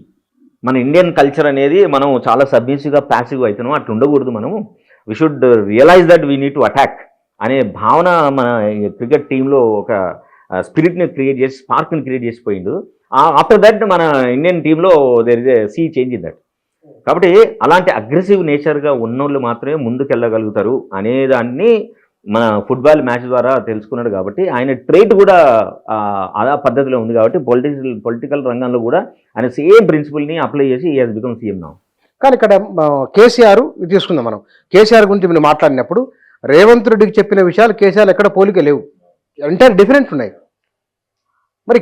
మన ఇండియన్ కల్చర్ అనేది మనం చాలా సబ్మిసివ్గా ప్యాసివ్గా అవుతున్నాం, అట్లా ఉండకూడదు. మనము we should realise that we need to attack అనే భావన మన క్రికెట్ టీంలో ఒక స్పిరిట్ని క్రియేట్ చేసి, స్పార్క్ని క్రియేట్ చేసిపోయిండు. ఆఫ్టర్ దట్ మన ఇండియన్ టీంలో there is a sea change in that. కాబట్టి అలాంటి అగ్రెసివ్ నేచర్గా ఉన్నోళ్ళు మాత్రమే ముందుకెళ్ళగలుగుతారు అనేదాన్ని మన ఫుట్బాల్ మ్యాచ్ ద్వారా తెలుసుకున్నాడు. కాబట్టి ఆయన ట్రేట్ కూడా అలా పద్ధతిలో ఉంది. కాబట్టి పొలిటికల్ రంగంలో కూడా ఆయన సేమ్ ప్రిన్సిపల్ని అప్లై చేసి ఈ హాజ్ బికమ్ సీఎం నౌ. కానీ ఇక్కడ కేసీఆర్ తీసుకుందాం మనం. కేసీఆర్ గురించి మీరు మాట్లాడినప్పుడు రేవంత్ రెడ్డికి చెప్పిన విషయాలు కేసీఆర్ ఎక్కడ పోలిక లేవు, ఎంటైర్ డిఫరెంట్ ఉన్నాయి. మరి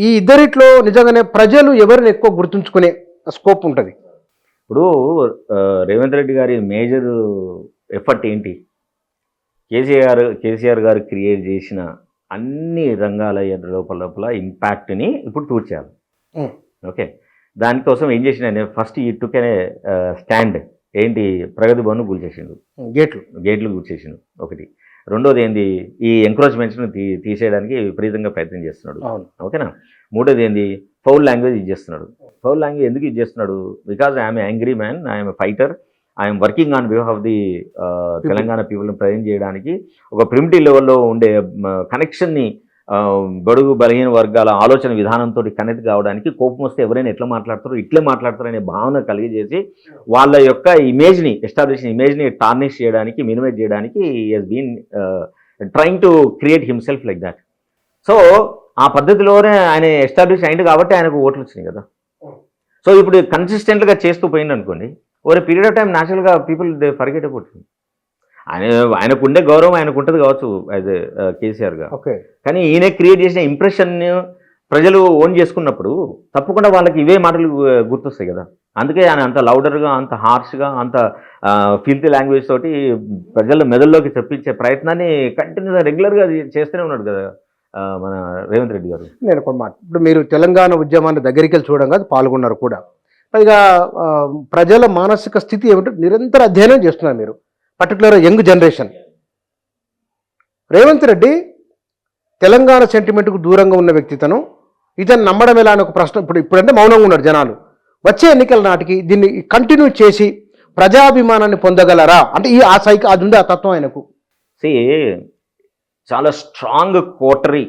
ఈ ఇద్దరిట్లో నిజంగానే ప్రజలు ఎవరిని ఎక్కువ గుర్తుంచుకునే స్కోప్ ఉంటుంది? ఇప్పుడు రేవంత్ రెడ్డి గారి మేజర్ ఎఫర్ట్ ఏంటి? కేసీఆర్ గారు క్రియేట్ చేసిన అన్ని రంగాల లోపల ఇంపాక్ట్ని ఇప్పుడు తూర్చాలి. ఓకే. దానికోసం ఏం చేసిన ఫస్ట్ ఈ టుక్ అనే స్టాండ్ ఏంటి, ప్రగతి భవన్ కూల్చేసిండు, గేట్లు కూల్చేసిండు ఒకటి. రెండోది ఏంది, ఈ ఎంక్రోచ్మెంట్స్ను తీసేయడానికి విపరీతంగా ప్రయత్నం చేస్తున్నాడు. ఓకేనా. మూడోది ఏంది, ఫౌల్ లాంగ్వేజ్ యూజ్ చేస్తున్నాడు. ఫౌల్ లాంగ్వేజ్ ఎందుకు యూజ్ చేస్తున్నాడు? Because I'm angry man, I'm fighter, I'm working on behalf of the Telangana పీపుల్ని ప్రజెంట్ చేయడానికి ఒక ప్రిమిటివ్ లెవెల్లో ఉండే కనెక్షన్ని బడుగు బలహీన వర్గాల ఆలోచన విధానంతో కనెక్ట్ కావడానికి కోపం వస్తే ఎవరైనా ఎట్లా మాట్లాడతారు ఇట్లే మాట్లాడతారు అనే భావన కలిగజేసి వాళ్ళ యొక్క ఇమేజ్ని ఎస్టాబ్లిష్ ఇమేజ్ని టార్నిష్ చేయడానికి మినిమైజ్ చేయడానికి he's been trying to create himself like that. So ఆ పద్ధతిలోనే ఆయన ఎస్టాబ్లిష్ అయింది కాబట్టి ఆయనకు ఓట్లు వచ్చినాయి కదా. సో ఇప్పుడు కన్సిస్టెంట్గా చేస్తూ పోయింది అనుకోండి, ఓవర్ పీరియడ్ ఆఫ్ టైం న్యాచురల్గా people they forget about him. ఆయనకుండే గౌరవం ఆయనకు ఉంటుంది కావచ్చు యాజ్ కేసీఆర్గా, కానీ ఈయన క్రియేట్ చేసిన ఇంప్రెషన్ ప్రజలు ఓన్ చేసుకున్నప్పుడు తప్పకుండా వాళ్ళకి ఇవే మాటలు గుర్తొస్తాయి కదా. అందుకే ఆయన అంత లౌడర్గా, అంత హార్ష్గా, అంత ఫిల్తీ లాంగ్వేజ్ తోటి ప్రజల మెదల్లోకి తెప్పించే ప్రయత్నాన్ని కంటిన్యూగా రెగ్యులర్గా చేస్తూనే ఉన్నాడు కదా మన రేవంత్ రెడ్డి గారు. నేను ఒక మాట, ఇప్పుడు మీరు తెలంగాణ ఉద్యమాన్ని దగ్గరికి వెళ్ళి చూడంగా పాల్గొన్నారు కూడా, పైగా ప్రజల మానసిక స్థితి ఏమిటో నిరంతర అధ్యయనం చేస్తున్నారు మీరు, particular young generation. Revanth Reddy Telangana సెంటిమెంట్కు దూరంగా ఉన్న వ్యక్తితను ఇతను నమ్మడం ఎలా అని ఒక ప్రశ్న. ఇప్పుడంటే మౌనంగా ఉన్నారు జనాలు, వచ్చే ఎన్నికల నాటికి దీన్ని కంటిన్యూ చేసి ప్రజాభిమానాన్ని పొందగలరా అంటే ఆ అది ఉంది ఆ తత్వం ఆయనకు. చాలా స్ట్రాంగ్ కోటరీ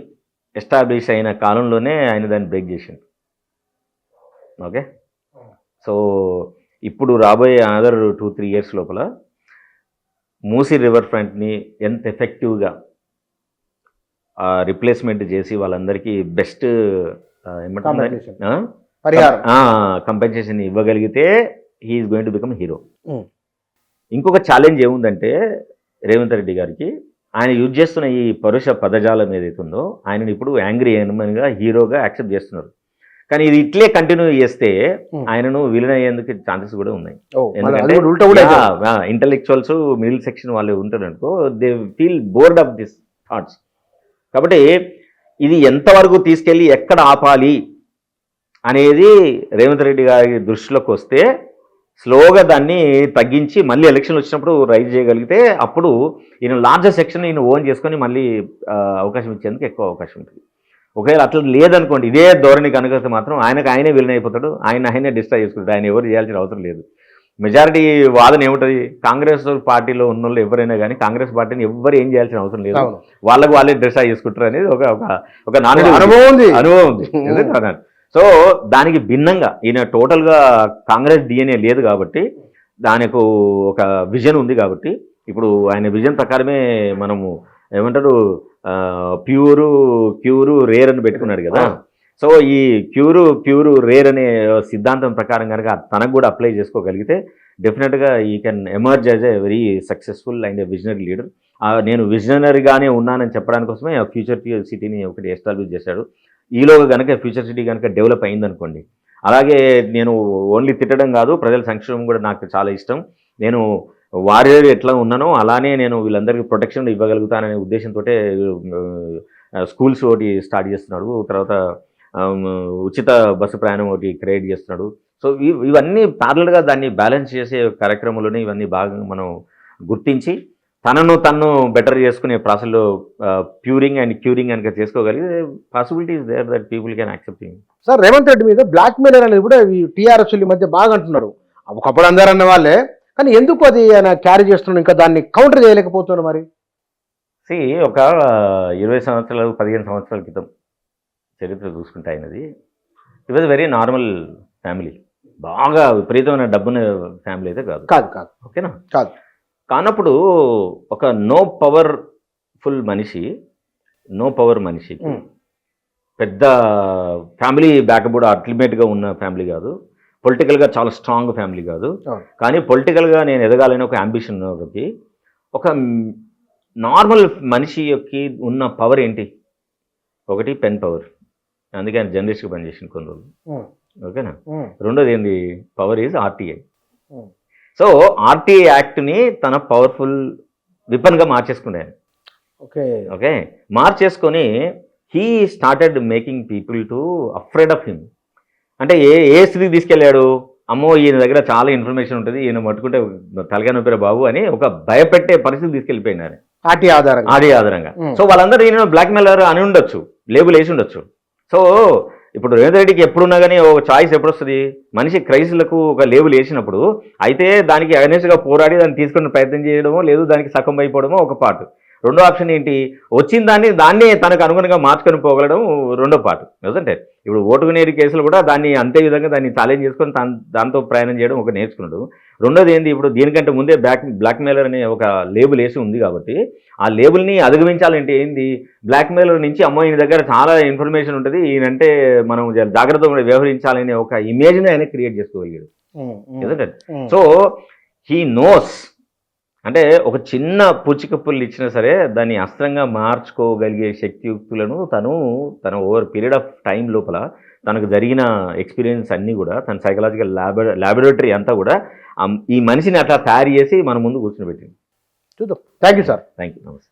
ఎస్టాబ్లిష్ అయిన కాలంలోనే ఆయన దాన్ని బ్రేక్ చేసింది. ఓకే, సో ఇప్పుడు రాబోయే అనదర్ 2-3 years లోపల మూసీ రివర్ ఫ్రంట్ని ఎంత ఎఫెక్టివ్గా రిప్లేస్మెంట్ చేసి వాళ్ళందరికీ బెస్ట్ కంపెన్సేషన్ ఇవ్వగలిగితే he is going to become hero. ఇంకొక ఛాలెంజ్ ఏముందంటే రేవంత్ రెడ్డి గారికి, ఆయన యూజ్ చేస్తున్న ఈ పరుష పదజాలం ఏదైతే ఉందో ఆయనని ఇప్పుడు యాంగ్రీ ఎనిమన్గా హీరోగా యాక్సెప్ట్ చేస్తున్నారు. కానీ ఇది ఇట్లే కంటిన్యూ చేస్తే ఆయనను విలన్ అయ్యేందుకు ఛాన్సెస్ కూడా ఉన్నాయి. ఎందుకంటే ఇంటలెక్చువల్స్ మిడిల్ సెక్షన్ వాళ్ళు ఉంటారు అనుకో, they feel bored of this thoughts. కాబట్టి ఇది ఎంతవరకు తీసుకెళ్ళి ఎక్కడ ఆపాలి అనేది రేవంత్ రెడ్డి గారి దృష్టిలోకి వస్తే స్లోగా దాన్ని తగ్గించి మళ్ళీ ఎలక్షన్లు వచ్చినప్పుడు రైజ్ చేయగలిగితే అప్పుడు ఈయన లార్జర్ సెక్షన్ ఈయన ఓన్ చేసుకొని మళ్ళీ అవకాశం ఇచ్చేందుకు ఎక్కువ అవకాశం ఉంటుంది. ఒకవేళ అట్లా లేదనుకోండి, ఇదే ధోరణి కనుక మాత్రం ఆయనే విలన్ అయిపోతాడు, ఆయనే డిస్ట్రాయ్ చేసుకుంటాడు, ఆయన ఎవరు చేయాల్సిన అవసరం లేదు. మెజారిటీ వాదన ఏముంటుంది, కాంగ్రెస్ పార్టీలో ఉన్న వాళ్ళు ఎవరైనా కానీ కాంగ్రెస్ పార్టీని ఎవరు ఏం చేయాల్సిన అవసరం లేదు, వాళ్ళే డిస్ట్రాయ్ చేసుకుంటారు అనేది ఒక నానుడి అనుభవం ఉంది. సో దానికి భిన్నంగా ఈయన టోటల్గా కాంగ్రెస్ డిఎన్ఏ లేదు కాబట్టి దానికి ఒక విజన్ ఉంది కాబట్టి ఇప్పుడు ఆయన విజన్ ప్రకారమే మనము ఏమంటారు క్యూరు రేర్ అని పెట్టుకున్నాడు కదా. సో ఈ ప్యూరు రేర్ అనే సిద్ధాంతం ప్రకారం కనుక తనకు కూడా అప్లై చేసుకోగలిగితే డెఫినెట్గా ఈ can emerge as a very successful and a visionary leader. నేను విజనరీగానే ఉన్నానని చెప్పడానికి కోసమే ఆ ఫ్యూచర్ సిటీని ఒకటి ఎస్టాబ్లిష్ చేశాడు. ఈలోగా కనుక ఫ్యూచర్ సిటీ కనుక డెవలప్ అయిందనుకోండి, అలాగే నేను ఓన్లీ తిట్టడం కాదు, ప్రజల సంక్షేమం కూడా నాకు చాలా ఇష్టం, నేను వారియర్ ఎట్లా ఉన్నానో అలానే నేను వీళ్ళందరికీ ప్రొటెక్షన్ ఇవ్వగలుగుతాననే ఉద్దేశంతో స్కూల్స్ ఒకటి స్టార్ట్ చేస్తున్నాడు, తర్వాత ఉచిత బస్సు ప్రయాణం ఒకటి క్రియేట్ చేస్తున్నాడు. సో ఇవన్నీ ప్యారల్గా దాన్ని బ్యాలెన్స్ చేసే కార్యక్రమంలోనే ఇవన్నీ భాగంగా మనం గుర్తించి తను బెటర్ చేసుకునే ప్రాసెస్లో ప్యూరింగ్ అండ్ క్యూరింగ్ కనుక చేసుకోగలిగితే possibilities there that people can accept him. Sir Revanth Reddy మీద బ్లాక్ మెయిలర్ అనేది కూడా టీఆర్ఎస్ ఈ మధ్య బాగా అంటున్నారు, ఒకప్పుడు అందరూ అన్న వాళ్ళే, కానీ ఎందుకు అది ఆయన క్యారీ చేస్తున్నాడు, ఇంకా దాన్ని కౌంటర్ చేయలేకపోతున్నారు మరి? ఒక 20 సంవత్సరాలు 15 సంవత్సరాల క్రితం చరిత్ర చూసుకుంటే ఆయనది it was very normal family, బాగా విపరీతమైన డబ్బున్న ఫ్యామిలీ అయితే కాదు. ఓకేనా? కానప్పుడు ఒక నో పవర్ మనిషి పెద్ద ఫ్యామిలీ బ్యాక్బోర్డ్ అల్టిమేట్గా ఉన్న ఫ్యామిలీ కాదు, పొలిటికల్గా చాలా స్ట్రాంగ్ ఫ్యామిలీ కాదు, కానీ పొలిటికల్గా నేను ఎదగాలని ఒక అంబిషన్ ఒకటి, ఒక నార్మల్ మనిషికి ఉన్న పవర్ ఏంటి? ఒకటి పెన్ పవర్, అందుకే ఆయన జర్నలిస్ట్గా పనిచేసిన కొన్ని రోజులు. ఓకేనా? రెండోది ఏంటి? Power is RTI. So RTI యాక్ట్ని తన పవర్ఫుల్ విపన్గా మార్చేసుకున్నాను. ఓకే, మార్చేసుకొని he started making people to afraid of him. అంటే ఏ స్థితికి తీసుకెళ్ళాడు? అమ్మో ఈయన దగ్గర చాలా ఇన్ఫర్మేషన్ ఉంటుంది, ఈయన మట్టుకుంటే తలగా నొప్పిరా బాబు అని ఒక భయపెట్టే పరిస్థితి తీసుకెళ్ళిపోయినారు ఆర్టీ ఆధారంగా. సో వాళ్ళందరూ ఈయన బ్లాక్ మెయిలర్ అని ఉండొచ్చు, లేబుల్ వేసి ఉండొచ్చు. సో ఇప్పుడు రేవంత్ రెడ్డికి ఎప్పుడున్నా కానీ ఒక చాయిస్ ఎప్పుడు వస్తుంది? మనిషి క్రైసిస్లకు ఒక లేబుల్ వేసినప్పుడు అయితే దానికి అగెన్స్ట్గా పోరాడి దాన్ని తీసుకునే ప్రయత్నం చేయడమో లేదు దానికి సకం అయిపోవడమో ఒక పార్ట్. రెండో ఆప్షన్ ఏంటి, వచ్చిన దాన్నే తనకు అనుగుణంగా మార్చుకొని పోగలడం రెండో పార్ట్. నిజంటే ఇప్పుడు ఓటుకునేది కేసులు కూడా దాన్ని అంతే విధంగా దాన్ని ఛాలెంజ్ చేసుకొని దాంతో ప్రయాణం చేయడం ఒక నేర్చుకున్నాడు. రెండోది ఏంది, ఇప్పుడు దీనికంటే ముందే బ్లాక్మెయిలర్ అనే ఒక లేబుల్ వేసి ఉంది కాబట్టి ఆ లేబుల్ని అధిగమించాలంటే ఏంది, బ్లాక్మెయిలర్ నుంచి అమ్మో ఈయన దగ్గర చాలా ఇన్ఫర్మేషన్ ఉంటుంది, ఈయనంటే మనం జాగ్రత్తగా వ్యవహరించాలనే ఒక ఇమేజ్ని ఆయన క్రియేట్ చేసుకోగలిగాడు. నిజంటే సో హీ నోస్, అంటే ఒక చిన్న పుచ్చిక పుల్లు ఇచ్చినా సరే దాన్ని అస్త్రంగా మార్చుకోగలిగే శక్తియుక్తులను తన ఓవర్ పీరియడ్ ఆఫ్ టైం లోపల తనకు జరిగిన ఎక్స్పీరియన్స్ అన్నీ కూడా తన సైకలాజికల్ ల్యాబొరేటరీ అంతా కూడా ఈ మనిషిని అట్లా తయారు చేసి మన ముందు కూర్చొని పెట్టింది. చూద్దాం. Thank you sir. Thank you. నమస్తే.